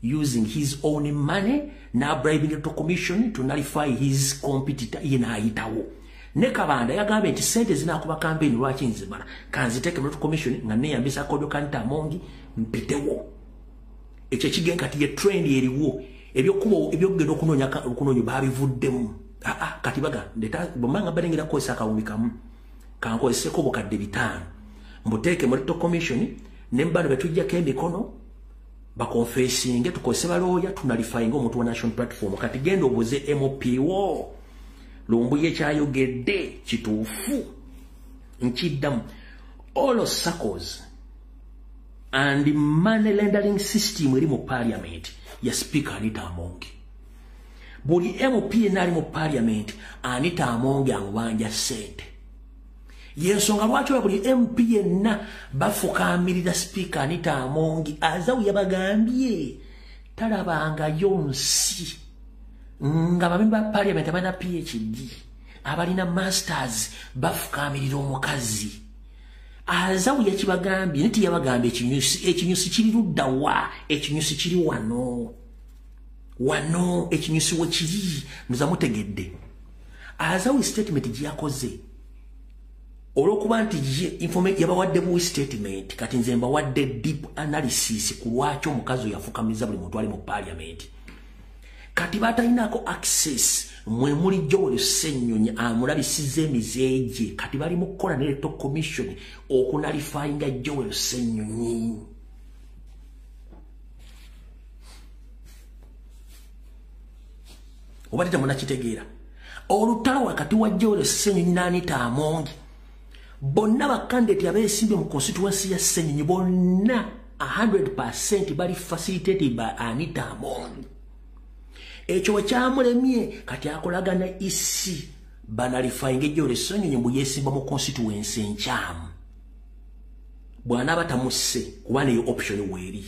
Speaker 2: using his own money now bribing the Electoral Commission to nullify his competitor in Haitawo. Ne Kabanda yagambye nti sente zinakuba campaign lwaki nzimala kanziteke mu Electoral Commission nga neyambisa kodo Anita Among mpitewo. Ekyo kigenga kati ye trend eriwo ebyogenda okunoonya babivuddemu. Kati baga ndeta bomanga balengera ko esaka umikamu kanko eseko bokadde 5 mbuteke mu Electoral Commission nembano betujja kemikono bakonfessing tukose baloya tunalifyinga omuntu wa national platform kati gendo obuze MPO lumbuye kyayogedde kituufu. Nkiddamu all circles and the money laundering system eri mu parliament ya speaker Anita Among. Buli MP nali mu parliament Anita Among amubanja sente. Yensonga lwaki buli MP yenna bafukamirira speaker Anita Among azawu yabagambye talabanga yonsi nga bamemba parliament abana PhD abalina masters bafukamirira omukazi. Azawu yakibagambye nti yabagambye ekinyusi kiri ludda wa ekinyusi kiri wano ekinyusi we kiri muzamutegedde. Azawu statement gyakoze olwokuba nti yabawadde bu statement kati nze mbawadde deep analysis ku lwaki omukazi yafukamiza buli muntu ali mu parliament. Kati batalinako access mwe muli Joel Ssenyonyi amulabisiza emizeeje kati bali mu kukola ne Electoral Commission okunalifyinga Joel Ssenyonyi. Obadde munakitegeera olutalo wakati wa Joel Ssenyonyi na Anita Among bonna bakandidate abeesimbye mu constituency ya Ssenyonyi bonna 100% bali facilitated by Anita Among. Ekyo kyamulemye kati akolagana isi banalifyinga Joel Ssenyonyi mbu yeesimba mu constituency enkyamu bwana batamusse kuba neyo option weeri.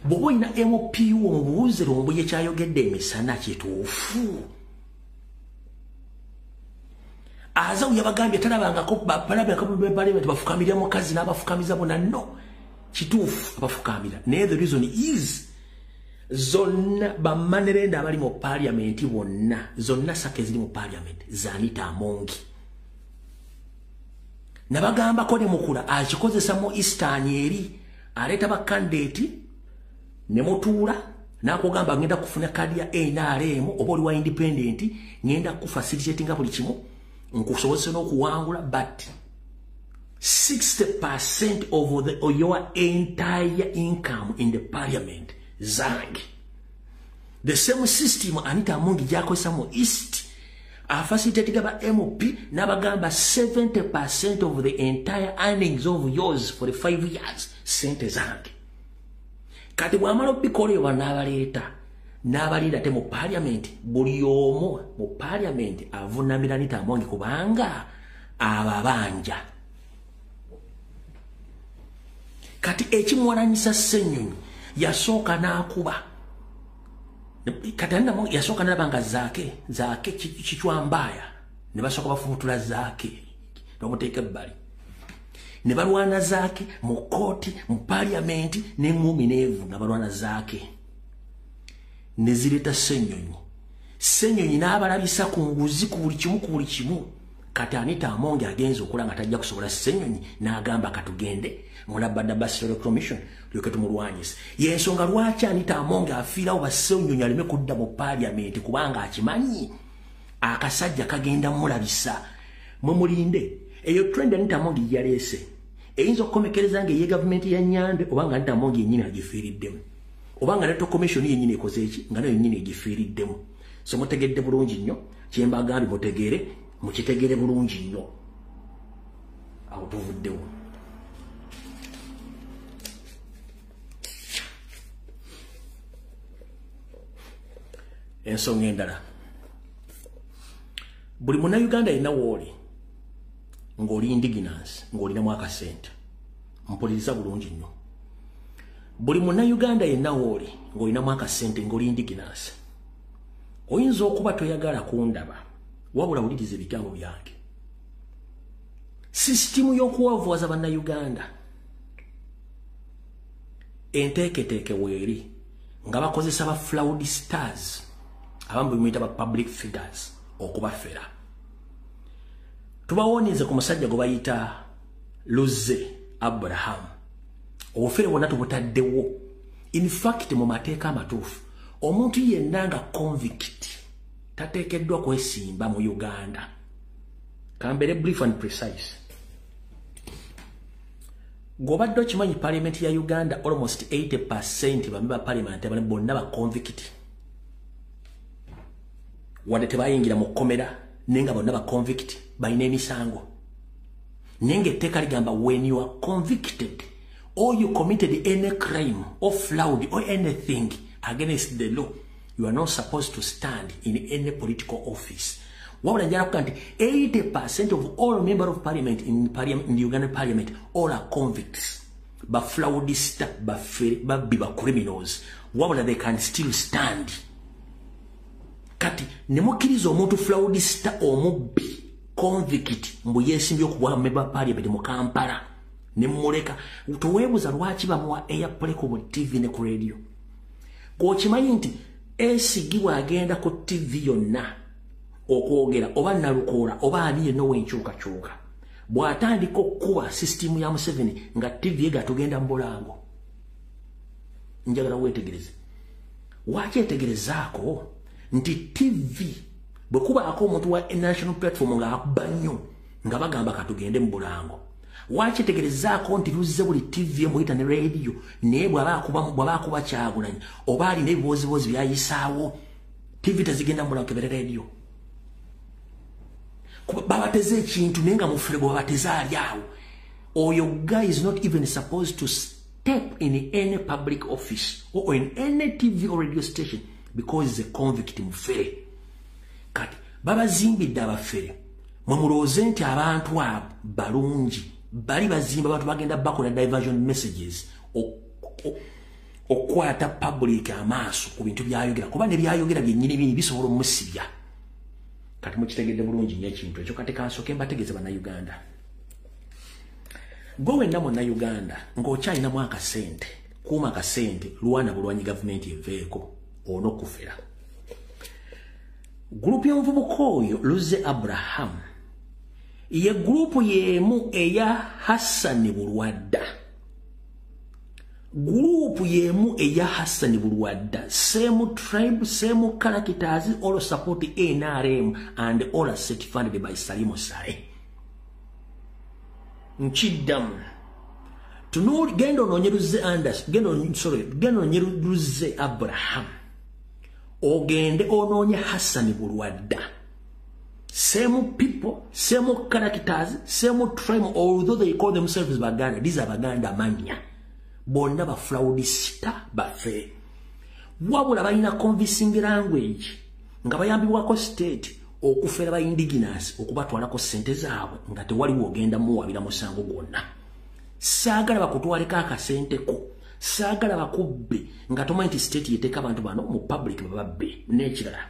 Speaker 2: Bw'oba olina MP omubuuze lumbuye kyayogedde emisana kituufu. Azawu yabagambye talabangako parliament bafukamirira mukazi n'abafukamiza bonna no kituufu abafukamira. Naye the reason is zonna bamanerenda abali mu parliament bonna zonna sake ziri mu parliament za Anita Among. Nabagamba ko ne mukula akikozesa mu Eastern eri aleta ba candidate ne mutuula nakugamba ngenda kufuna kadi ya NRM oba oli wa independent ngenda kufacilitate nga buli kimu nkusobozese n'okuwangula but 60% of your entire income in the parliament zange. The same system Anita Amongi jakozesa mu East facilitate gaba MOP nabagamba 70% of the entire earnings of yours for the 5 years sente zange. Kati bwamala obikole n'abalira te mu parliament buli omu mu parliament avunamira Anita Amongi kubanga ababanja. Kati ekimwananyisa Ssenyonyi yasooka n'akuba kati Anita Amongi yasooka n'abanga zaake kichwambaya ne basooka bafumutula zaake n'omuteeka ebbali ne balwana zaake mu kooti mu parliament n'engumi n'evu nga balwana zaake ne zireeta Ssenyonyi n'abalabisa ku nguzi ku buli kimu kati Anita Amongi agenza okola nga tajja kusobola Ssenyonyi n'agamba katugende mulabada Basel Commission lyoke tumulwanyise. Yensonga lwaki Anita Amongi afiirawo ba Ssenyonyi aleme kudda mu parliament kubanga akimanyi akasajja kagenda mulabisa mumulinde. Eyo trend Anita Amongi yaleese eyinza okukomekereza nga ye government ya Nyande obanga Anita Amongi yennyini agifiiriddemu obanga Electoral Commission yennyini ekoze eki nga nayo yennyini egifiiriddemu. So mutegedde bulungi nnyo kyembagambye mutegeere mukitegeere bulungi nnyo awo tuvuddewo. Ensonga endala buli Munnayuganda yenna wooli ng'oli indigenous ng'olinamu akasente mpuliriza bulungi nnyo. Buli Munnayuganda yenna wooli ng'olinamu akasente ng'oli indigenous oyinza okuba toyagala kundaba wabula wuliriza ebigambo byange. Sisitimu y'okuwavuwaza Bannayuganda enteeketeeke weeri nga bakozesa ba fraud stars abamu bimuyita ba public figures okubafera. Tubawonyeze ku musajja gwe bayita Luze Abraham obufere bwonna tubutaddewo. In fact mu mateeka amatuufu omuntu yenna nga convict tateekeddwa kwesimba mu Uganda. Kambere brief and precise. Gobadde okimanyi parliament ya Uganda almost 80% bameba parliament abane bonna ba convict. Wadde tebayingira mu komera nenga bonna ba convict balina emisango. Nenge etteeka ligamba when you are convicted or you committed any crime or fraud or anything against the law, you are not supposed to stand in any political office. Wabula njala kuga nti 80% of all members of parliament in the Ugandan parliament all are convicts. Ba fraudista, ba criminals. Wabula they can still stand. Kati nemukiriza omuntu fraudista omubbi convict mbu yesimbye okuba member parliament mu Kampala nemuleka tuwebuza lwaki bamuwa airplay ku TV ne ku radio. Kokimanyi nti esigibwa agenda ku TV yonna okwogera oba nalukoola oba ani yenna wenkyukakyuka bw'atandika okukuba system ya Museveni nga TV gatugenda mu bulango. Njagala weetegereze waki etegerezaako nti TV bwe kubaako omuntu wa national platform nga akuba nnyo nga bagamba katugende mu bulango. Waki etegerezaako nti luzze buli TV emuyita ne radio naye bw'abaakuba Kyagulanyi oba alina ebibooziboozi byayisaawo TV tezigenda mu bulango kebere radio. Babateze ekintu naye nga mufere gwe babateze ali awo. Oyo guy is not even supposed to step in any public office or in any TV or radio station because he's a convict mufere. Kati babazimbidde abafere mwemulowooze nti abantu abo balungi bali bazimba abantu bagenda bakola diversion messages okwata public amaaso ku bintu byayogera kuba ne byayogera byennyini bini bisobola omusibya. Kati mukitegedde bulungi nnyo ekintu ekyo. Kati kansooke mbategeeze Bannayuganda gwe wenna Munnayuganda ng'okyalinamu akasente kuuma akasente lwana bulwanyi gavumenti eveeko onokufera. Gurupu y'omuvubuka oyo Luze Abraham ye gurupu yemu eya Hassan Bulwadda. Gurupu group yemu eya Hassan Bulwadda, same tribe, same characters, all support NRM and all are certified by Salimo Sare. Nchidam. Tuno gendo no nyeruze Anders, gendo nyeruze Abraham. Ogende ononye Hassan Bulwadda. Same people, same characters, same tribe, although they call themselves Baganda, these are Baganda mania. Bonna ba fraudista bafe. Wabula balina convincing language. Nga bayambibwako state okufera ba indigenous okubatwalako sente zaabwe nga tewali wogenda muwabira musango gwonna. Saagala bakutwaleko akasente ko. Saagala bakubbe nga tomanyi state yeteeka abantu bano mu public bababbe n'ekirala.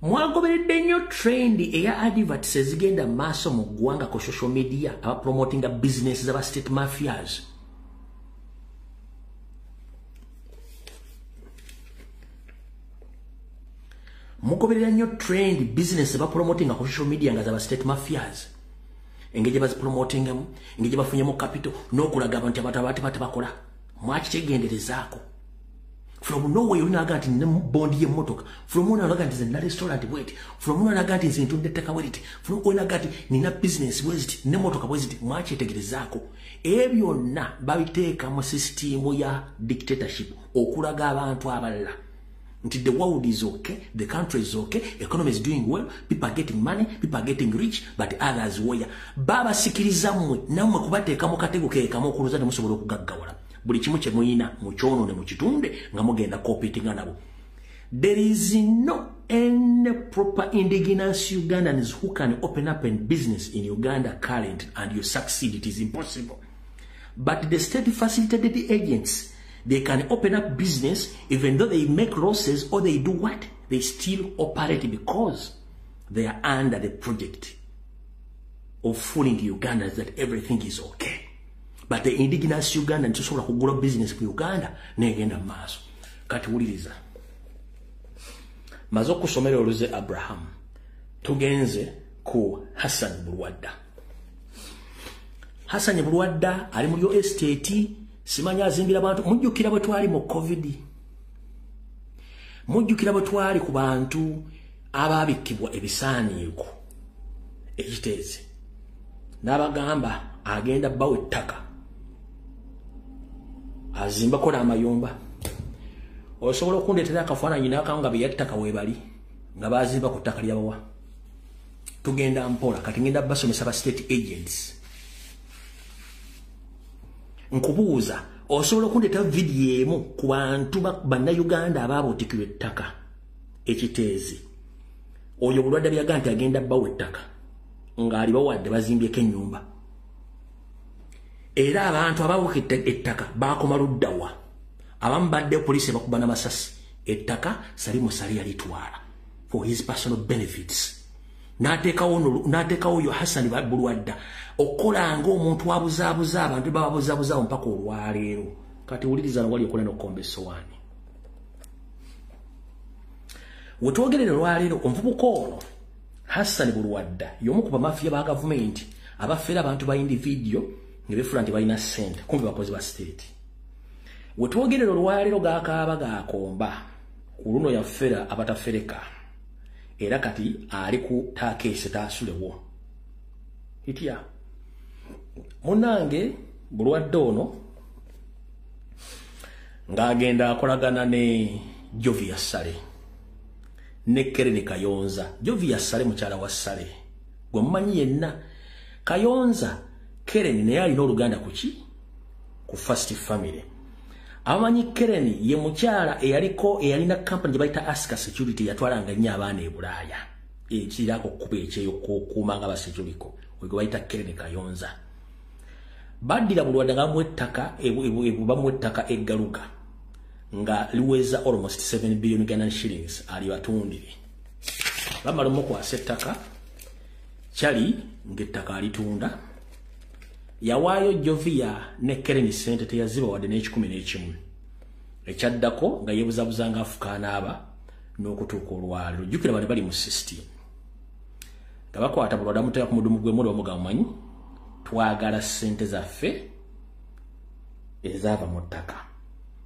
Speaker 2: Mwagoberedde nnyo trend eya adverts ezigenda maaso mu ggwanga ku social media aba promoting business z'aba state mafias. Mugoberera nnyo trend business aba promoting ku social media nga z'aba state mafias. Engeri bazi promoting mu, engeri bafunyemu capital n'okulaga abantu abatabate bakola. Mwakitegenderezaako. From nowhere you naga nti bondi ye motoka. From one naga nti na restaurant wait. From one naga nti zintu ndeteka wait. From one naga nti nina business wait. Ne motoka wait. Mwache tegerezako. Ebyo na babiteeka mu system ya dictatorship. Okulaga abantu abalala. Nti the world is okay, the country is okay, economy is doing well, people are getting money, people are getting rich, but others where baba sikiriza mwe namwe kubateeka mu katego keekamu okuluza ne musobola okugaggawala. Buli kimu kye muyina mu kyono ne mu kitunde nga mugenda competing nabo. There is no any proper indigenous Ugandans who can open up a business in Uganda current and you succeed. It is impossible. But the state facilitated agents, they can open up business even though they make losses or they do what? They still operate because they are under the project of fooling the Ugandans that everything is okay. But the indigenous Uganda ntusobola kugula business ku Uganda negenda maaso. Kati wuliriza. Mazo kusomera oluze Abraham. Tugenze ku Hassan Bulwadda. Hassan Bulwadda ali mu yo estate simanya azimbira abantu mujjukira bwe twali mu COVID. Mujjukira bwe twali ku bantu ababikibwa ebisaaniiko ekiteezi. N'abagamba agenda bawe ttaka. Azimba kola amayumba. Osobola okundetera akafaananyi n'akanga bye yattaka weebali nga bazimba ku ttaka lyabawa. Tugenda mpola kati ngenda basomesa ba state agents. Nkubuuza osobola okundetera video emu ku bantu bannayuganda abaabotikirwa ettaka ekiteezi. Oyo Bulwadda byaga nti agenda bawe ttaka ng'ali bawadde bazimbyeko ennyumba. Era abantu abawukidde ettaka baakoma luddawa. Abamu badde poliisi bakuba n'amasasi. Ettaka Salimo Sale yalitwala for his personal benefits. N'ateekawo oyo Hassan Bulwadda okolanga omuntu abuzaabuza abantu babuzaabuza mpaka olwaleero. Kati wuliriza wali okola n'okomba essowaani. We twogerera olwaleero omuvubuka ono Hassan Bulwadda y'omu ku bamafiya ba gavumenti abafera abantu ba individual ne befula nti balina ssente kumbe bakozi ba state. We twogerera olwaleero gaakaaba gaakomba ku luno yafera abatafereka era kati ali ku taakeese taasulewo. Hitya munange Bulwadda ono ng'agenda akolagana ne Jovia Sale ne Kereni Kayonza. Jovia Sale mukyala wa Sale gwe mumanyi yenna. Kayonza Kereni naye alina oluganda kuki ku First Family. Amanyi Kereni ye mukyala eyalina company gye bayita Aska Security yatwalanga nnyo abaana e Bulaaya. Ekirako kuba ekyeyo kukuumanga ba security we gwe bayita Kereni Kayonza. Baddira Bulwadda nga mwettaka bamwettaka eggaluka nga liweza almost 7 billion Ugandan shillings ali batundire. Bamala omukwasa ettaka kyali ng'ettaka alitunda. Yawaayo Jovia ne Kereni sente teyaziba wadde n'ekikumi. Ekyaddako nga yeebuzabuza nga afukaana aba n'okutuuka olwaleero. Jjukira bano bali mu system. Nga bakwata Bulwadda amuteeka ku mudumu gwe muli omuga mumanyi twagala sente zaffe ezaava mu ttaka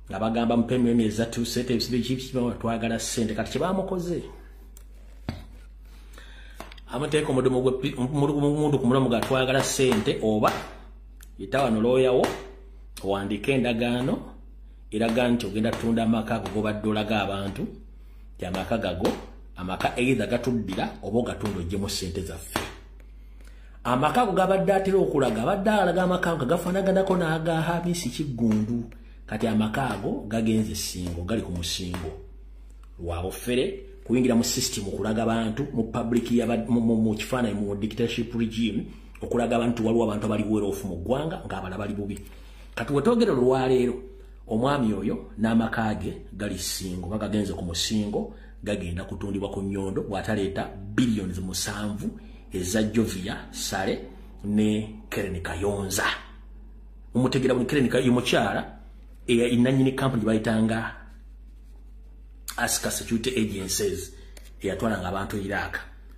Speaker 2: nga bagamba mpemu emyezi 3 sente ebisibe twagala ssente kati kye bamukoze amateeka omudumu gw'omuntu ku mulamu gatwagala ssente oba yitawano looyawo owandiika endagaano eraga nti ogenda tutunda amaka ago gobadde olaga abantu ti amaka gago amaka either gatuddira oba ogatunda oggyemu ssente zaffe amaka ago gabadde atera okulaga abadde alaga amaka ago gafaanaganako n'aga Hamisi Kiggundu kati amaka ago gagenze essingo gali ku musingo lwabufere kuyingira mu system okulaga abantu mu public mu kifaananyi mu dictatorship regime okulaga abantu waliwo abantu abali well off mu ggwanga ng'abala bali bubi kati wetwogera olwaleero omwami oyo n'amaka ge gali ssingo bagagenze ku musingo gagenda kutundibwa ku nnyondo bw'ataleeta billions 7 eza Jovia Sale ne Karen Kayonza umutegera buli Karen Kayonza mukyala inanyini company bayitanga Aska Security Agencies eyatwalanga abantu Iraq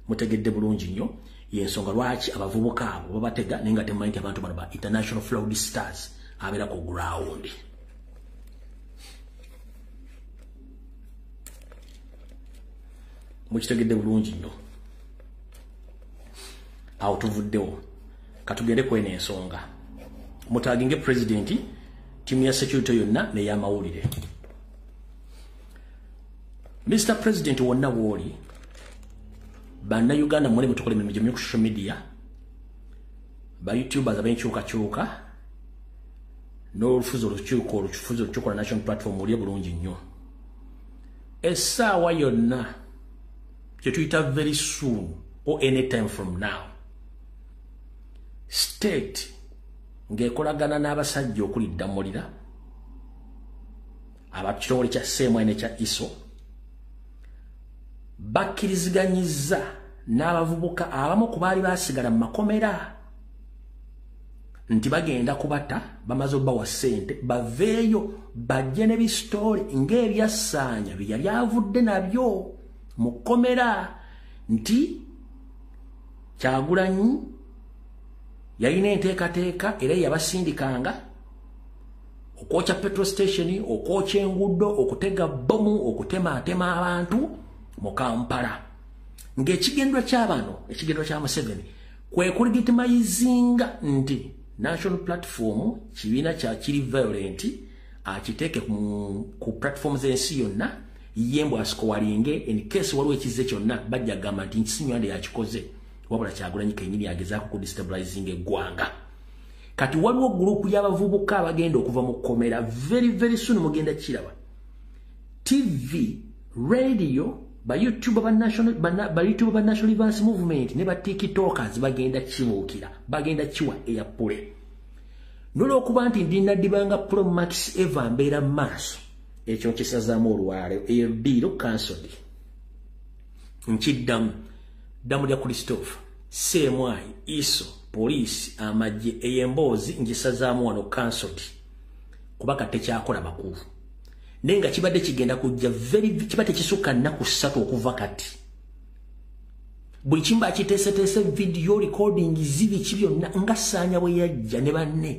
Speaker 2: mutegedde bulungi nnyo yensonga lwaki abavubuka abo babatega nenga temanyi abantu bano ba international fraudsters abera ku ground mukitegedde bulungi nnyo awo tuvuddewo katugende kwene ensonga mutaginge president timu ya security yonna n'eyamawulire Mr. President wonna woli banna Uganda mwene mutukole emirimu gyemmwe ku social media ba YouTubers abenkyukakyuka n'olufuzi olukyuka na national platform oli bulungi nnyo essaawa yonna kye tuyita very soon or anytime from now state ng'ekolagana n'abasajja okuli Ddamulira abakitongole kya Ssemwene kya ISO bakkiriziganyizza n'abavubuka abamu ku baali baasigala mu makomera nti bagenda kubata bamaze obbawa ssente baveeyo bajje ne bisitoole ng'ebyassaanya bye yali avudde nabyo mu kkomera nti Kyagulanyi yalina enteekateeka era yabasindikanga okwokya petrol station okwokya enguudo okutega bomu okutemaatema abantu mu Kampala ng'ekigendwa ky'abano ekigendwa kya Museveni kwe kulegitimayizinga nti national platform kibiina kiri violent akiteeke ku platforms z'ensi yonna yembo asikowalinge in case waliwo ekize kyonna bajja gamba nti nkisinywande yakikoze wabula Kyagulanyi kenyini agezaako ku destabilizing eggwanga kati waliwo group y'abavubuka abagenda okuva mu kkomera very soon mugenda kiraba TV radio ba YouTube ba National Advance Movement ne ba TikTokers bagenda kibuukira bagenda kiwa eyapule n'olwokuba nti ndinadibanga Pro Max Eva mbeera maaso ekyo kisazaamu olwaleero eyo ddiiro cancelled nkiddamu ddamu lya Christopher Ssemwai ISO poliisi amagye ey'emboozi ngisazaamu wano cancelled kuba kati tekyakola makulu naye nga kibadde kigenda kujja kibadde kisukka nnaku 3 okuva kati buli kimu bakiteeseteese video recording zibiki byonna nga Ssaanya bwe yajja ne banne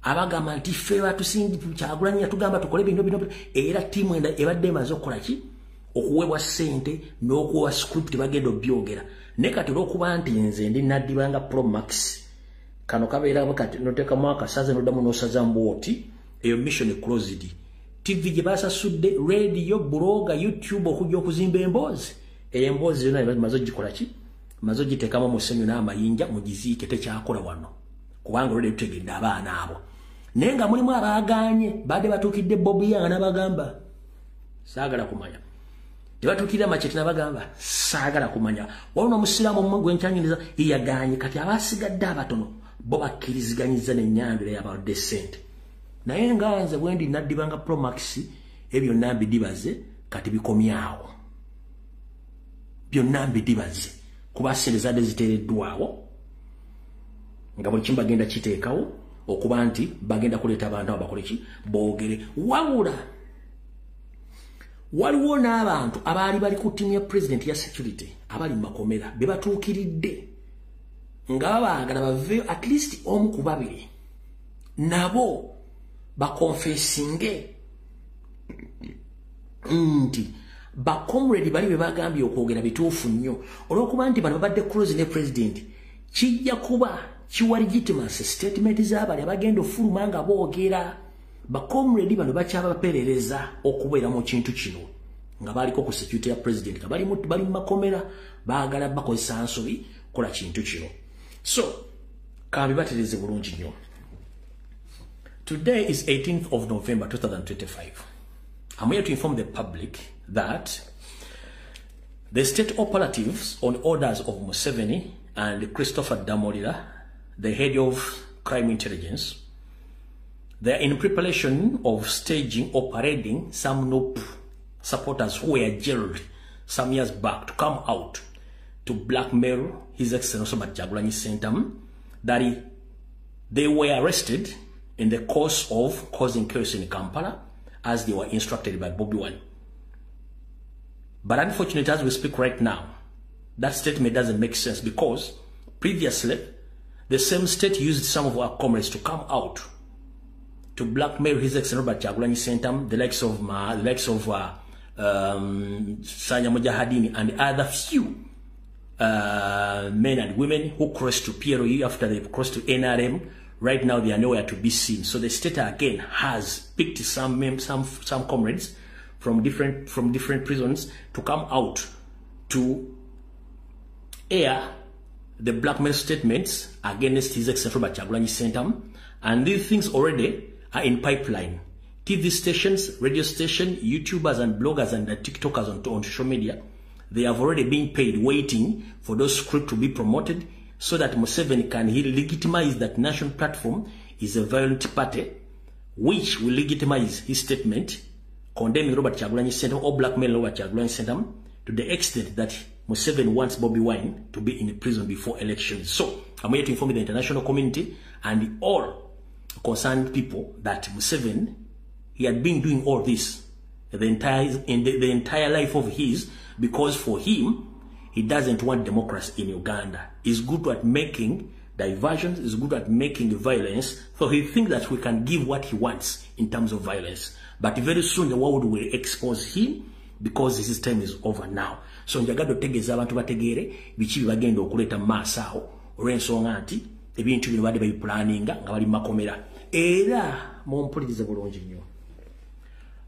Speaker 2: abagamba nti ffe batusindi Kyagulanyi yatugamba tukole bino era tiimu ebadde emaze okukola ki okuweebwa ssente n'okuwa script bagenda obyogera naye kati olw'okuba nti nze ndi naddibanga Pro Max kano kabeera kati noteekamu akasaze n'oddamu n'osazaamu bwoti eyo mission closed TV gye basasudde radio blogger YouTube okujja okuzimba emboozi emboozi yonna maze ogikola ki maze ogiteekamu musenyu n'amayinja mugiziike tekyakola wano kubanga olwedde tutegedde abaana abo naye nga mulimu abaaganye badde batuukidde Bob Yang n'abagamba saagala kumanya tebatuukirira Machete n'abagamba saagala kumanya waliwo n'omusiraamu omumwe gwenkyanyiriza yeyaganye kati abasigadde abatono bo bakkiriziganyizza n'ennyambira y'abalwadde ssente naye nga nze bwe ndi naddibanga Pro Max ebyo nambidibaze kati bikomyawo byonna mbidibaze kuba ssente zadde ziteereddwawo nga buli kimu bagenda kiteekawo okuba nti bagenda kuleeta abantu abo bakole ki boogere wabula waliwo n'abantu abaali bali ku ttiimu ya president ya security abali mu makomera be batuukiridde nga babaagala baveeyo at least omu ku babiri nabo bakonfesinge nti bakomredi bali bebagambye okwogera bituufu nnyo olwokuba nti bano babadde close ne president kijja kuba kiwa legitimacy statement z'abali abagenda ofuluma nga boogera bakomredi bano bakyabaperereza okubeera mu kintu kino nga baliko ku security ya president nga bali mu makomera baagala bakozesa nsobi kola kintu kino so kambi batereze bulungi nnyo. Today is 18th of November 2025. I'm here to inform the public that the state operatives on orders of Museveni and Christopher Damolira, the head of crime intelligence, they are in preparation of staging or parading some NUP supporters who were jailed some years back to come out to blackmail His Excellency Kyagulanyi Ssentamu that they were arrested in the course of causing chaos in Kampala as they were instructed by Bobby Wine. But unfortunately, as we speak right now, that statement doesn't make sense because previously, the same state used some of our comrades to come out to blackmail His Excellency Kyagulanyi Ssentamu, the likes of Sanya Mujahideen and other few men and women who crossed to PLE after they've crossed to NRM. Right now, they are nowhere to be seen. So the state again has picked some comrades from different prisons to come out to air the blackmail statements against His Excellency Kyagulanyi Ssentamu, and these things already are in pipeline. TV stations, radio station, YouTubers and bloggers and TikTokers on social media, they have already been paid waiting for those scripts to be promoted so that Museveni can legitimize that national platform is a violent party, which will legitimize his statement condemning Robert Kyagulanyi Ssentamu or blackmailing Robert Kyagulanyi Ssentamu to the extent that Museveni wants Bobby Wine to be in prison before elections. So I'm here to inform the international community and all concerned people that Museveni, he had been doing all this the entire life of his, because for him, he doesn't want democracy in Uganda. He's good at making diversions, he's good at making violence, so he thinks that we can give what he wants in terms of violence. But very soon the world will expose him because his time is over now. So njagala otegeeza abantu bategeere biki bagenda okuleta maaso awo olw'ensonga nti ebintu bino badde babipulaninga nga bali makomera. Era mumpulirize bulungi nnyo.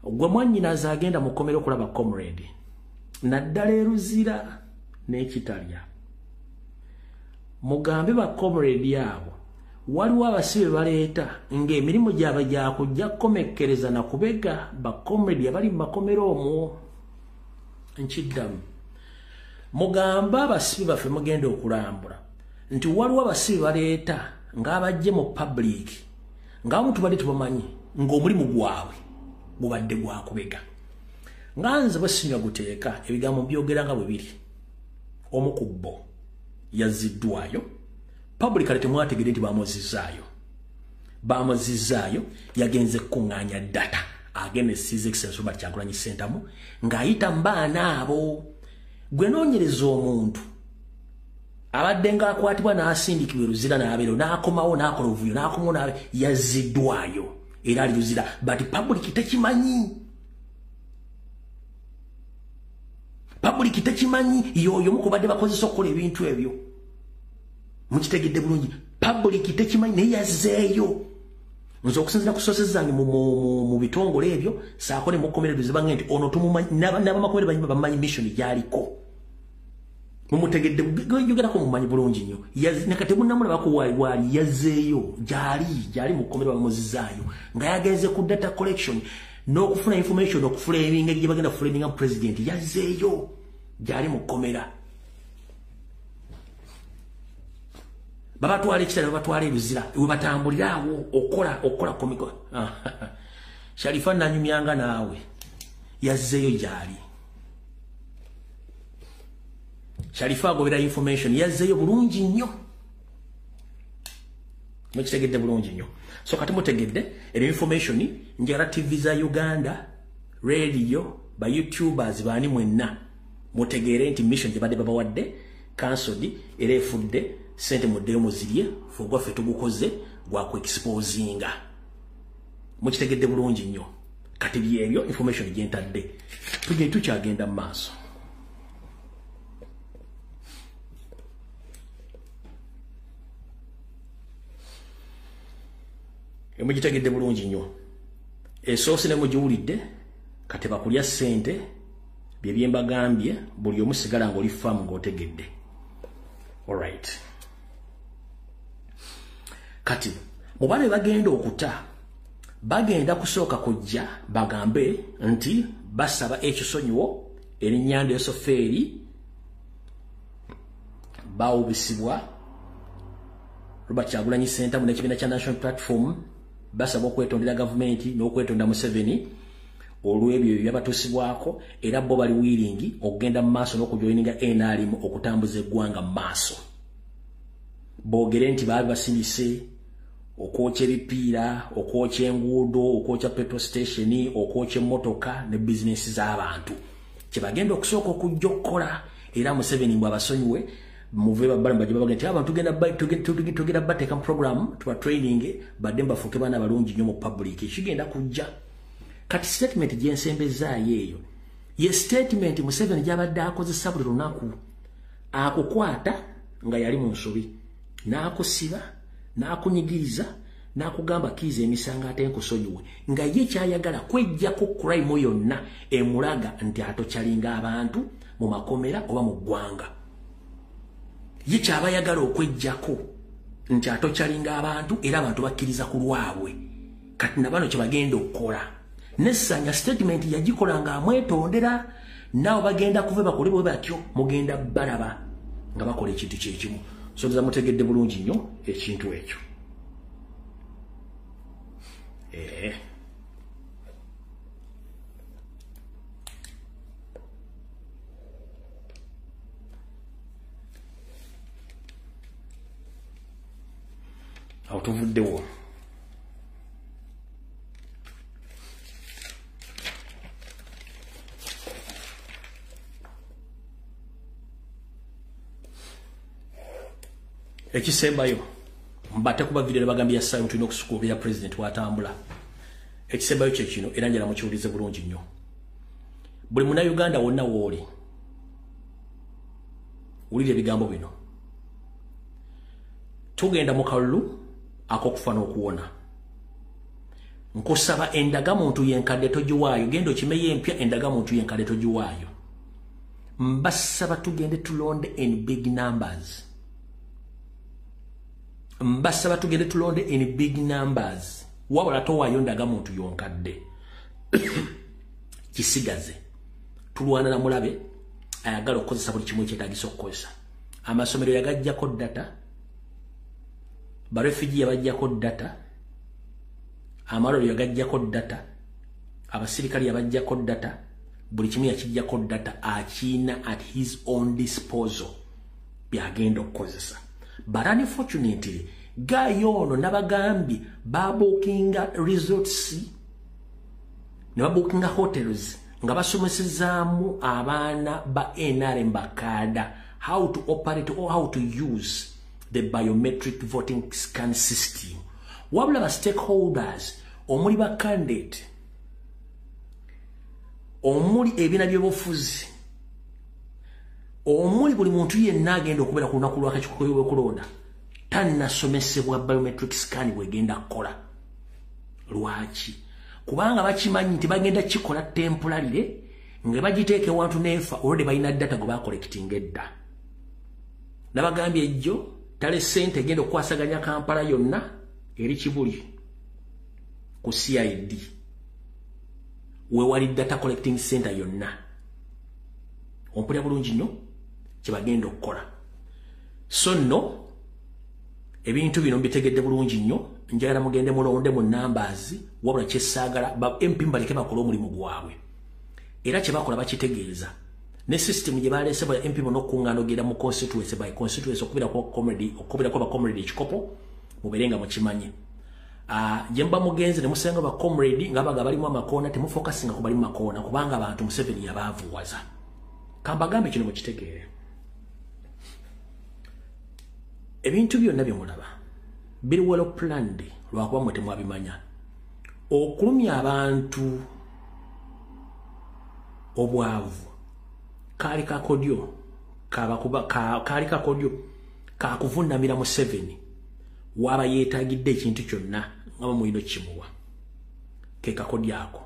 Speaker 2: Gwe mwannyinaze agenda mu kkomera okulaba comrade naddala eruzira n'ekitalya. Mugambe ba comrade abo waliwo abasibe baleeta ng'emirimu gyabwe gyakujja kukomekkereza na kubega ba comrade abali mu makomera omwo. Nkiddamu mugamba abasibe baffe mugenda okulambula nti waliwo abasibe baleeta ng'abajje mu public ng'abantu bali tubamanyi ng'omulimu gwabwe gubadde gwakubega. Nga nze bwe sinywa guteeka ebigambo byogera nga bwe biri. Omu ku bo yazziddwayo publicly temwategedde nti bamuzizaayo yagenze kuŋŋaanya data against His Excellency Robert Kyagulanyi Ssentamu ng'ayita mu baana abo. Gwe noonyereza omuntu abadde ng'akwatibwa n'asindikibwa eruzira n'abeero n'akomawo n'akola obuvuyo n'akomawo yazziddwayo era ali luzira but public tekimanyi. Public tekimanyi yoyo mukubadde bakozesa okukola ebintu ebyo. Mukitegedde bulungi. Public tekimanyi naye yazzeeyo. Nze okusinziira ku sources zange mu bitongole ebyo saako ne mukomerero zibange nti ono tumumanyi n'abamakomero banyi bamanyi mission gyaliko. Mumutegedde yogerako mumanyi bulungi nnyo. Nakati munnamulabako waali yazzeeyo gyali mu kkomero bamuzizaayo nga yagenze ku data collection n'okufuna information okufulaminga gye bagenda kufulaminga president yazzeeyo gyali mu kkomera. Babatwala ekitala babatwala ebizira we batambulira awo okola komiko. Sharifa nanyumyanga naawe yazzeeyo gyali. Sharifa agobera information yazzeeyo bulungi nnyo. Mukitegedde bulungi nnyo. So kati mutegedde information njagala TV za Uganda radio ba YouTubers bani mwenna mutegeere nti mission gye badde babawadde cancelled era efudde sente muddeyo muzirye fugwa ffe tugukoze gwa ku exposinga. mukitegedde bulungi nnyo kati byebyo information gyentadde tugende tukyagenda mu maaso. Mugitegedde bulungi nnyo esoosi ne mugiwulidde kati bakulya ssente bye byembagambye buli omu sigala ng'oli faamu ng'otegedde. Alright. Kati mu bale bagenda okuta bagenda kusooka kujja bagambe nti basaba ekisonyiwo erinnyanda esofeeri baawubisibwa Robert Kyagulanyi Center mu n'ekibiina kya National Platform basaba okwetondera gavumenti n'okwetonda Museveni olw'ebyo byabatuusibwako era bo bali wiringi okugenda mu maaso n'okujoyininga NRM okutambuza eggwanga mu maaso. Boogere nti baabi basindise okwokya ebipiira, okwokya enguudo, okwokya petrol station, okwokya emmotoka ne bizinesi z'abantu. Kye bagenda okusooka okujja okukola era Museveni mbw abasonyiwe muve babbala mbajja babaga nti abantu tugenda bateeka mu program tuba training badde mbafuuke baana balungi nnyo mu public ekigenda kujja. Kati statement gyensembezaayo eyo ye statement Museveni gy'abadde akozesa buli lunaku akukwata nga yali mu nsobi n'akusiba n'akunyigiriza n'akugamba kiiza emisango ate nkusonyiwe nga ye kyayagala kwejjako crime yonna emulaga nti atokyalinga abantu mu makomera oba mu ggwanga. Ye kyaba yagala okwejjako nti atokyalinga abantu era abantu bakkiriza ku lwabwe. Kati na bano kye bagenda okukola nessanya statement yagikola nga amwetondera naawe bagenda kuve bakole bwe batyo mugenda balaba nga bakola ekintu kyekimu. Sogeza mutegedde bulungi nnyo ekintu ekyo. Awo tuvuddewo. Ekisembayo mbate kuba video ne bagambye yasayo tulina okusukuubira president watambula. Ekisembayo kye kino era njala mukiwulize bulungi nnyo. Buli muna Uganda wonna wooli wulira ebigambo bino. Tugenda mu kalulu ak'okufa n'okuwona. Nkusaba endagamuntu yenkadde togiwaayo genda okimeyo empya endagamuntu yenkadde togiwaayo. Mbasaba tugende tulonde in big numbers. Mbasaba tugende tulonde in big numbers. Wabula towaayo ndagamuntu yonkadde. Kisigaze tulwana na mulabe ayagala okukozesa buli kimu ekyetaagisa okukozesa. Amasomero yagajjako data, barefugee yabajjako data, amalolo yagajjako data, abasirikali yabajjako data, buli kimu yakijjako data akiina at his own disposal byagenda okukozesa. But unfortunately gayo ono nabagambi babookinga resorts ne babookinga hotels nga basomesezaamu abaana ba NRM bakada how to operate or how to use the biometric voting scan system. Wabula ba stakeholders omuli ba candidate omuli ebina by'obufuzi omuli buli muntu yenna agenda okubeera ku lunaku lw'akakiiko k'ebyokulonda tannasomesebwa biometric scan bwegenda kukola. Lwaki? Kubanga bakimanyi nti bagenda kikola temporarily nga bagiteeka ewantu neefa olwedde balina data gwe bakolektinga edda. Nabagambye ejjo tale ssente egenda okukwasaganya Kampala yonna eri Kibuli ku CID wewali data collecting center yonna. Ompulira bulungi nnyo kye bagenda okukola. So nno ebintu bino mbitegedde bulungi nnyo njagala mugende mulonde mu numbers wabula kyessaagala ba MP mbaleke bakola omulimu gwabwe era kye bakola bakitegeeza ne system gye baleese ba MP bono okuŋŋaana ogenda mu constituency by constituency okubirako ba comrade ekikopo mubeerenga mukimanye. Gye mba mugenzi ne musenga ba comrade nga baga balimu amakoona temufokasinga ku balimu makoona kubanga abantu Museveni yabaavuwaza. Kambagambe kino mukitegeere. Ebintu byonna bye mulaba biri well planned lwakuba mwe temwabimanya. okulumya abantu obwavu kali kakodyo kali kakodyo kakuvundamira mu 7 waba yeetagidde ekintu kyonna nga muyino kimuwa ke kakodyako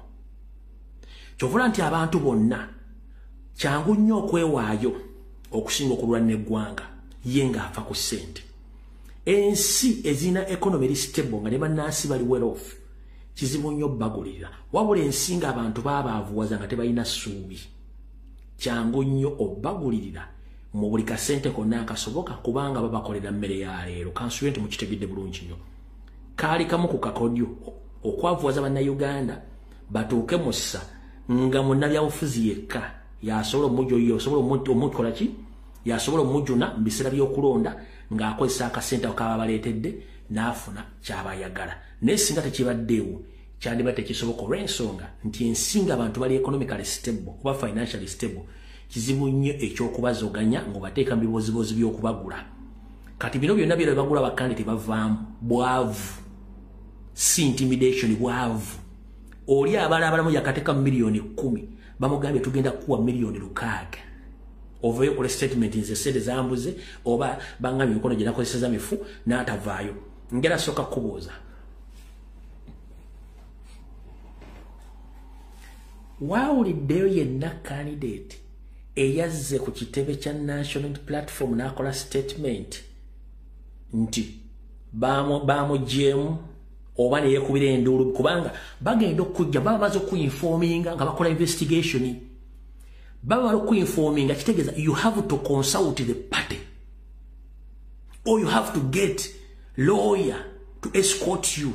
Speaker 2: kyovula nti abantu bonna kyangu nnyo okwewaayo okusinga okulwana eggwanga ye ng'afa ku ssente ensi ezina economy stable nga ne bannansi bali well off kizibu nnyo bagulira wabula ensi ng'abantu baabaavuwaza nga tebalina ssuubi kyangu nnyo obbagulirira mu buli kasente konna akasoboka kubanga babakolera mmere ya leero kansuye nti mukitegedde bulungi nnyo kaali kamu ku kakodyo okwavuwaza bannayuganda batuuke mussa nga munnabyabufuzi yekka yasobola omujjo osobola omukola ki yasobola omujjuna mu biseera by'okulonda ng'akozesa akasente akaba baleetedde n'afuna ky'abayagala naye singa tekibaddeewo kyandiba tekisoboka olw'ensonga nti ensinga abantu bali economically stable oba financially stable kizibu nnyo ekyokubazoganya ng'obateeka mu bibozibozi by'okubagula kati bino byonna byera bagula bakandi tebavaamu bwavu si intimidation bwavu oli abalamu yakateeka mu miliyoni 10 bamugambye tugenda kuwa miliyoni 6 ovayo kole statement nze sente zambuze oba bangambye emikono gye nakozeseza mifu n'atavaayo ngera soka kubuuza waawuliddeyo yenna candidate eyazze ku kitebe kya national platform n'akola statement nti baamugyemu oba ne yeekubira enduulu kubanga bagenda okujja baba bamaze okuinforminga nga bakola investigation baba bali okuinforminga kitegeeza you have to consult the party or you have to get lawyer to escort you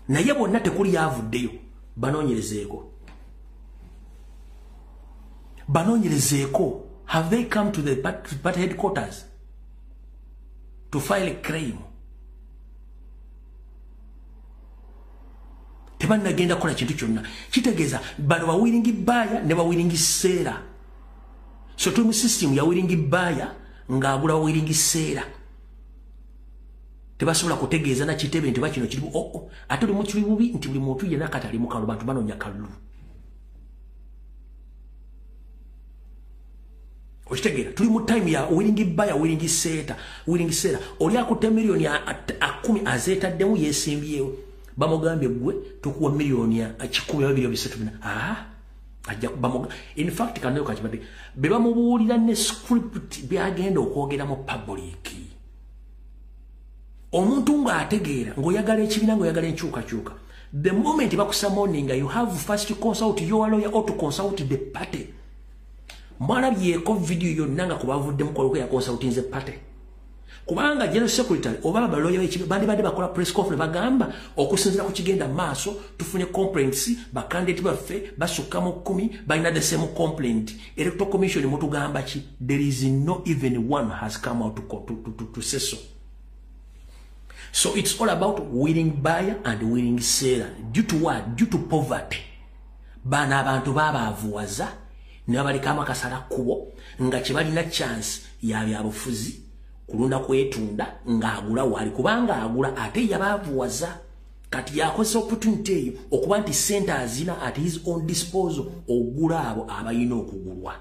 Speaker 2: naye bonna tekuli yavuddeyo banoonyerezeeko have they come to the party headquarters to file a claim tebanagenda kola kintu kyonna kitegeeza bano bawiringi baya ne bawiringi seera so tuli mu system ya wiringi baya ng'agula bawiringi seera tebasobola kutegeeza na kitebe nti bakino kiri ate oli mu kiri bubi nti buli muntu yenna kati ali mu kalulu bantu banoonya kalulu okitegeera tuli mu time ya wiringi baya wiringi seera oli akutte miliyoni 10 azeetaddemu yeesimbyewo bamugambye gwe tukuwa miliyoni 1,230 ajja in fact kanayo kachibadde be bamubuulira ne script byagenda okwogera mu public omuntu ng'ategeera ng'oyagala ekibiina ng'oyagala enkyukakyuka the moment bakusamoninga you have first to consult your lawyer or to consult the party mwalabyeko video yonna nga kubavudde mukoloko ya consulting the party kubanga general secretary oba baloya w'ekibiina bandi bakola press conference bagamba okusinzira ku kigenda maaso tufune complaints bakandidate baffe basukka mu 10 balina the same complaint electoral commission mutugamba ki there is no even one has come out to say so it's all about winning buyer and winning seller due to what? Due to poverty bana abantu babaavuwaza ne babalika amakasala kubo nga kibalina chance ya byabufuzi kulunda kwetunda ng'agula wali kubanga agula ate yabaavuwaza kati yakozesa opportunity eyo okuba nti sente azina at his own disposal ogula abo abayina okugulwa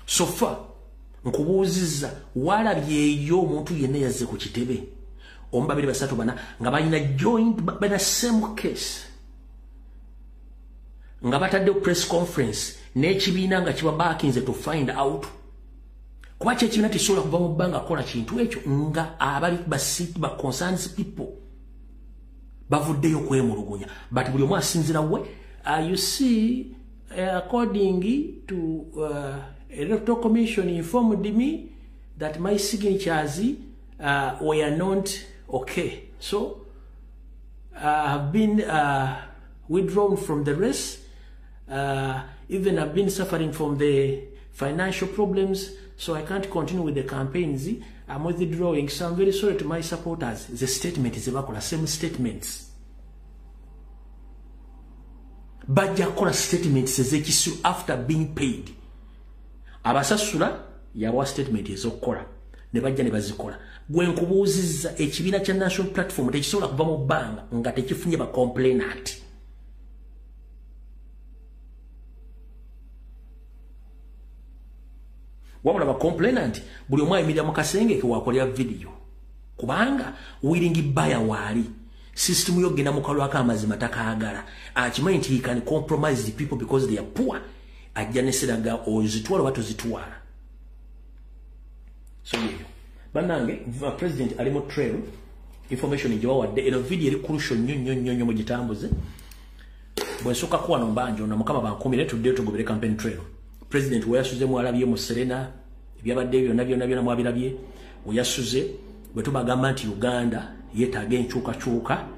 Speaker 2: sofa nkubuuzizza walabyeyo omuntu yenna yazze ku kitebe omu babiri basatu bana nga balina joint bana same case nga batadde press conference n'ekibiina nga kiba backinze to find out kuba kyekibiina tekisobola kuva mu bbanga kola kintu ekyo nga abali ba concerns people bavuddeyo kwemulugunya but buli omu asinzira we you see according to electoral commission informed me that my signatures were not okay so have been withdrawn from the race. Even I've been suffering from the financial problems, so I can't continue with the campaigns. I'm withdrawing, so I'm very sorry to my supporters. The statement is about the same statements. But the statements is after being paid. Abasasula yawa statement ezokola ne bajja ne bazikola gwe nkubuuzizza ekibiina kya national platform tekisobola kuva mu bbanga nga tekifunye ba complainant wabula ba complainant buli omu ayimirira mu kasenge ke wakolera video kubanga willing buyer waali system yogenda mu kalwako amazima takaagala akimanyi nti he can compromise the people because they are poor ajja neseraga ozitwala batuzitwala so yeyo banange president alimo trail information nje wawadde eno video eri crucial nnyo mu gitambuze bwensoka kuwa nombanjo na mukama bankumire tudde tugobere campaign trail president weyasuze mwalabye mu Serena ebyabadde byonna mwabirabye weyasuze bwe tubagamba nti Uganda yeetaaga enkyukakyuka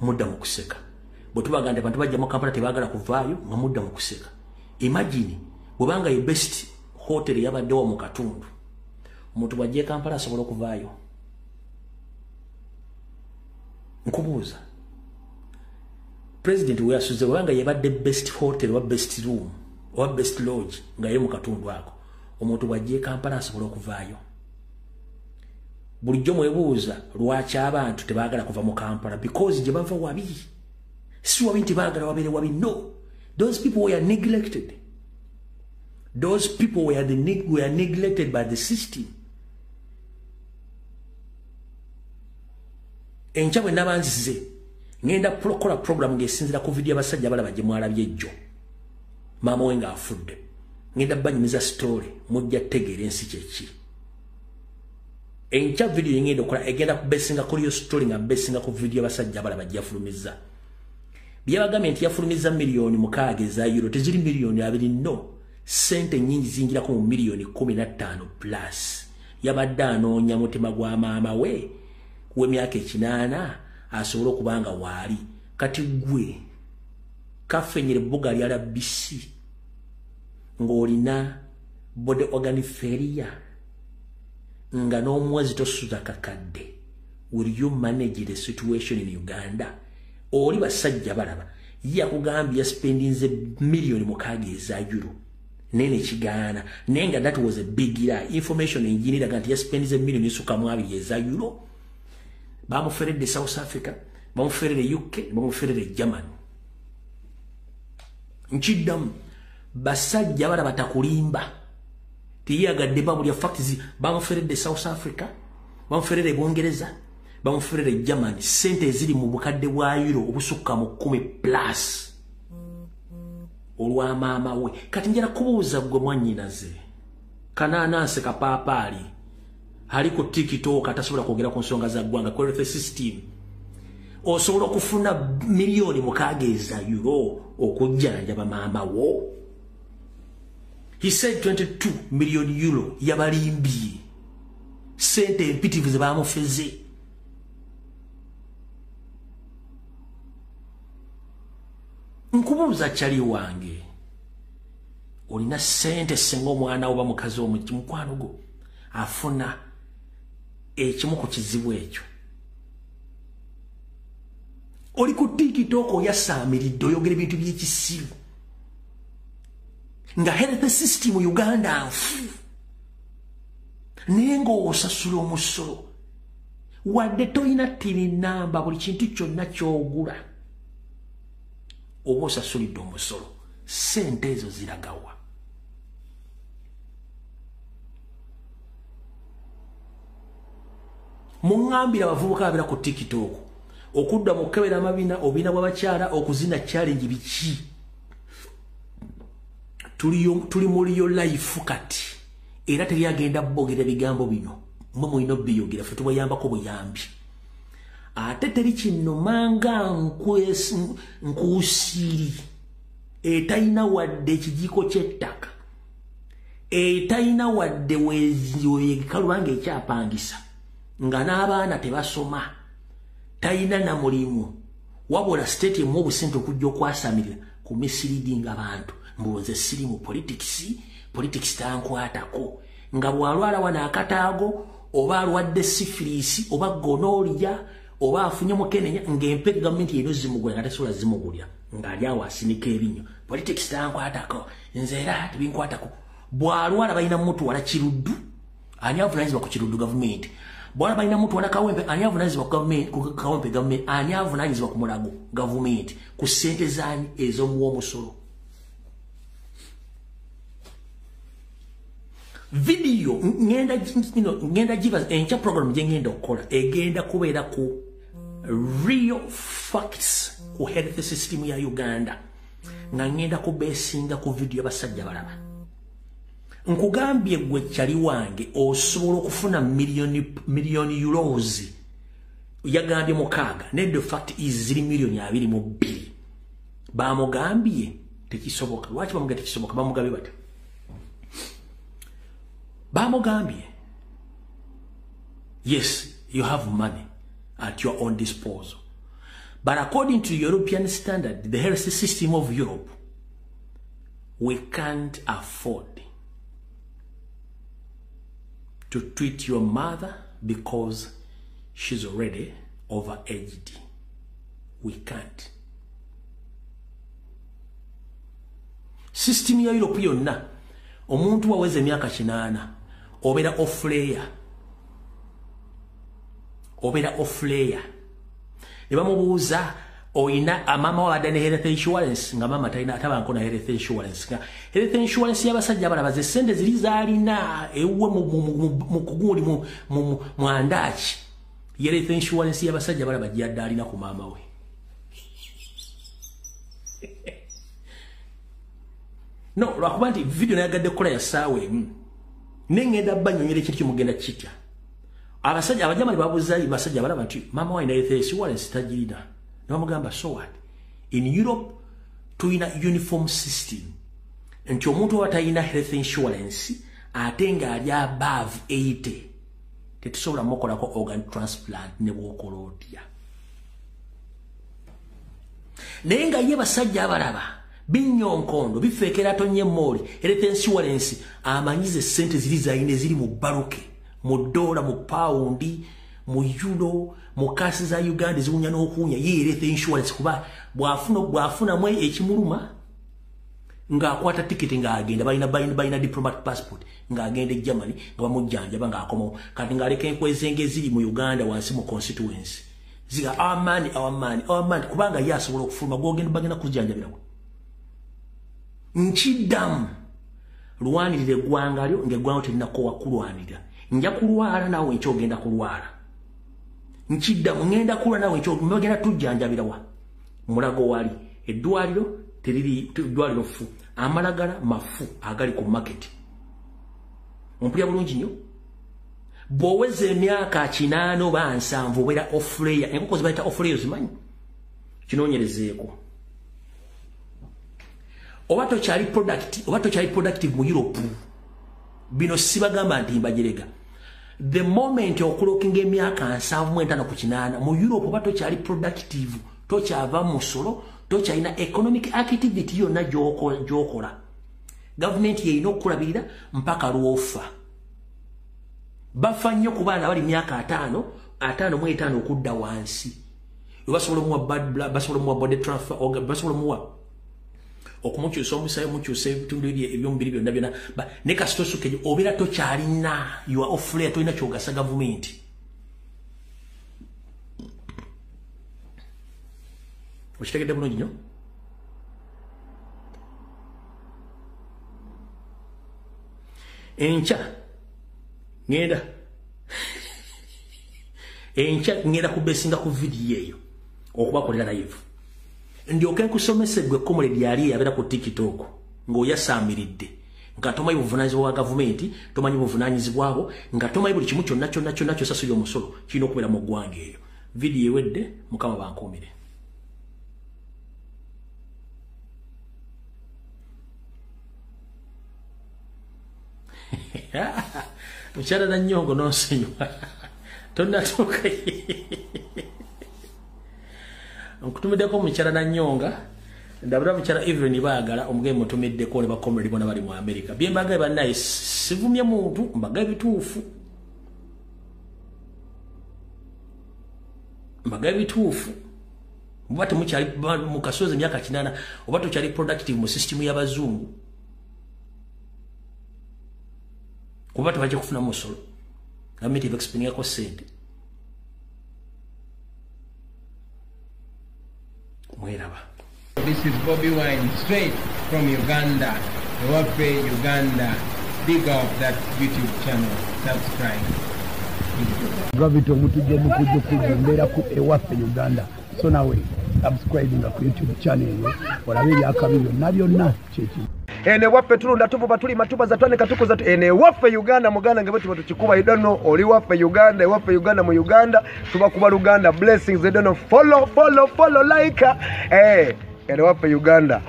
Speaker 2: mudda mu kuseka bwe tubagamba abantu bajja mu Kampala tebaagala kuvaayo nga mudda mu kuseka imagine bwebanga ye best hotel yabaddewo mu katundu omuntu bwajja Kampala asobola okuvaayo nkubuuza president weyasuze bwebanga yebadde best hotel wa best room wa best lodge nga ye mu katundu ako omuntu bwajja Kampala asobola okuvaayo bulijjo mwebuuza lwaki abantu tebaagala kuva mu Kampala because gye bava wabi si wabi nti baagala wabeere wabi no those people were neglected were neglected by the system enkya bwe nabanzize ngenda kola program ng'esinzira ku video abasajja abalaba gye mwalabye ejjo maama we ng'afudde ngenda banyumiza story mujja tegeera ensi kyeki enkya video ngenda okola egenda kubesinga kuri yo story nga besinga ku video abasajja abalaba gye yafulumiza byabagambye nti yafulumiza miliyoni 6 eza euro teziri miliyoni 2 no sente nyingi zinjirako mu miliyoni 15 plus yabadde anoonya mutima gwa maama we w'emyaka 8 asobola okubanga waali kati gwe kafenyere bbuga lya RBC ng'olina bode organic failure nga n'omwezi tosuza kakadde will you manage the situation in Uganda oli basajja balaba yakugambye spendinze miliyoni 6 eza euro nene kigaana nenga that was a big lie information engineer ganti yaspendinze miliyoni suka mu 2 eza euro bamuferedde South Africa bamuferedde UK bamuferedde Germany nchiddamu basajja bala batakulimba tiyagadde babuli ya facts bamuferedde South Africa bamuferedde Bungereza bamuferedde Germany sente ziri mu bukadde bwa euro obusukka mu 10 plus olwa maama we kati njera kubuuza gwe mwanyinaze kanananse kapaapali haliko TikTok atasobola kwogera ku nsonga za ggwanga kwa system osobola okufuna miliyoni 6 eza euro okujjanjaba maama wo. He said 22 million euro yabalimbi sente empitivu ze bamufeze nkubuuza kyali wange olina sente senga omwana oba mukazi omukwano gwo afuna ekimu ku kizibu ekyo oli ku TikTok oyasaamiridde oyogera ebintu by'ekisiru nga health system Uganda nfu nengo osasula omusolo wadde toyina tini namba buli kintu kyonna kyogula oba osasulidde omusolo sente ezo ziragawa muŋŋambira abavubuka abira ku TikTok okudda mu kebera amabina obina bw'abakyala okuzina challenge biki tuli muri yo life kati era teryagenda bogera bigambo bino mwe mulina biyogera fe tubayambako buyambi ate teri kino manga nkuusiri etayina wadde ekijiko ky'ettaka etayina wadde wekalubanga ekyapangisa nga n'abaana tebasoma tayina na mulimu wabula state emu obusente okujja okwasamirira ku misleading abantu mbuze siri mu politics tankwatako nga bwalwala wana akataago oba alwadde syphilis oba gonorrhea oba afunye mukenenya ng'empeka gavumenti ebyo zimugula nga tasobola zimugulya ng'ali awo asinika ebinyo politics tankwatako nze era tebinkwatako bwalwala balina mutu wala kiruddu ani avunanyizibwa ku kiruddu government bwala balina mutu wala kawempe ani avunanyizibwa ku kawempe government ani avunanyizibwa ku mulago government ku ssente zaani ez'omuwa omusolo video ngenda jiba encha program jengenda okukola egenda kubeera ku real facts ku health system ya Uganda nga ngenda kubesinga ku video abasajja balaba nkugambye gwe kyali wange osobola okufuna million euros yagambye mukaaga ne the fact is ziri million 22 bamugambye tekisoboka lwaki bamugambye tekisoboka bamugambye bati bamugambye yes you have money at your own disposal but according to European standard the health system of Europe we can't afford to treat your mother because she's already overaged. We can't. System ya Europe yonna omuntu waweze emyaka 8 obera off layer ne bamubuuza oyina mama wa dane health insurance nga mama talina atabanko na health insurance nga health insurance y'abasajja balabaze sente ziri zalina ewe mu kuguli mu andachi health insurance y'abasajja balaba jyadde alina ku mama we no lwakubanti video nayagadde kukola ya saawe nengenda banyonyere kintu kimugenda kitya abasajja abajamali babuuza basajja balaba nti mama wa ina health insurance tajirina Namugamba so what? In Europe, tuina uniform system. Nti omuntu watayina health insurance atenga ali above 80. Tetusobola mokola ko organ transplant ne bwokolodya. Nenga ye basajja abalaba binyonkondo bifekera tonye moli health insurance amanyize sente ziri zaine ziri mu baruke mu dollar mu poundi mu euro mu kasi za Uganda ziwunya n'okuwunya ye health insurance kuba bwafuna mwe ekimuluma nga akwata ticket nga agenda balina diplomatic passport nga agenda Germany nga bamujjanja nga akomo kati nga aleka enkwezenge ziri mu Uganda wansi mu constituency ziga our man kubanga yasobola okufuluma gwogenda bagenda kujjanjabirawo nchidam luwanirire gwanga lyo ngegwango telinako wakulwanira nja kulwala nawe ekyogenda kulwala nchidam ngenda kulwa nawe ekyogenda tujjanjabirawa mulago wali eddwaliro teriri eddwaliro fu amalagala mafu agali ku market ompulya bulungi nnyo bwoweze emyaka 8 oba 7 obera off-layer enkoko zibayita off-layer zimanyi kinoonyerezeeko oba tokyali productive mu Europe bino sibagamba nti mbajerega the moment okulokinga emyaka 7 ku 8 mu Europe oba tokyali productive tokyava musolo tokyalina economic activity yonna gyokola government yeyina okukulabirira mpaka lwofa bafa nnyo ku baana bali myaka 5 mu 5 okudda wansi basobola muwa body transfer basobola muwa okumukyusa omusayo mukyusa ebitundu ebyomubiri byonna ne kasito sukejo obeera tokyalina you are off layer tolina kyogasa gavumenti okitegedde bulungi nnyo enkya ngenda kubesinga ku video eyo okubakolera live ndyoke nkusomese gwe komole lyali yabeera ku TikTok ng'oyasamiridde nga tomanyi buvunaanyizibwa bwa gavumenti tomanyi buvunaanyizibwabo nga tomanyi buli kimu kyonna kyosasula omusolo kirina okubeera mu ggwanga eyo video ewedde mukama bankuumire mukyala na nnyongo n'onsenywa tonnatuuka nkutumiddeko mukyala na nnyonga ndabula mukyala Evelyn baagala omugezi mutumiddeko ne bakomedi bona bali mu America bye mbagaye bannaye sivumye muntu mbagaye bituufu oba temukyali mu kasozi emyaka 8 oba tokyali productive mu system y'abazungu kuba tebajja kufuna musolo gavumenti ebexpendingako ssente mweraba.
Speaker 1: This is Bobby Wine straight from Uganda. Ewaffe Uganda. Big up that YouTube channel. Subscribe.
Speaker 5: Gavito mutuje mukujja mbera ku Ewaffe Uganda. So nawe subscribing ku YouTube channel yo olabe byakabiro nabyonna kyeki. Ene waffe tulunda tuvuba tuli matuba za twane katuko za ene waffe Uganda muganda ngebe tuba tukikuba I don't know oli waffe Uganda waffe Uganda mu Uganda tuba kuba Uganda blessings I don't know follow like ene waffe Uganda.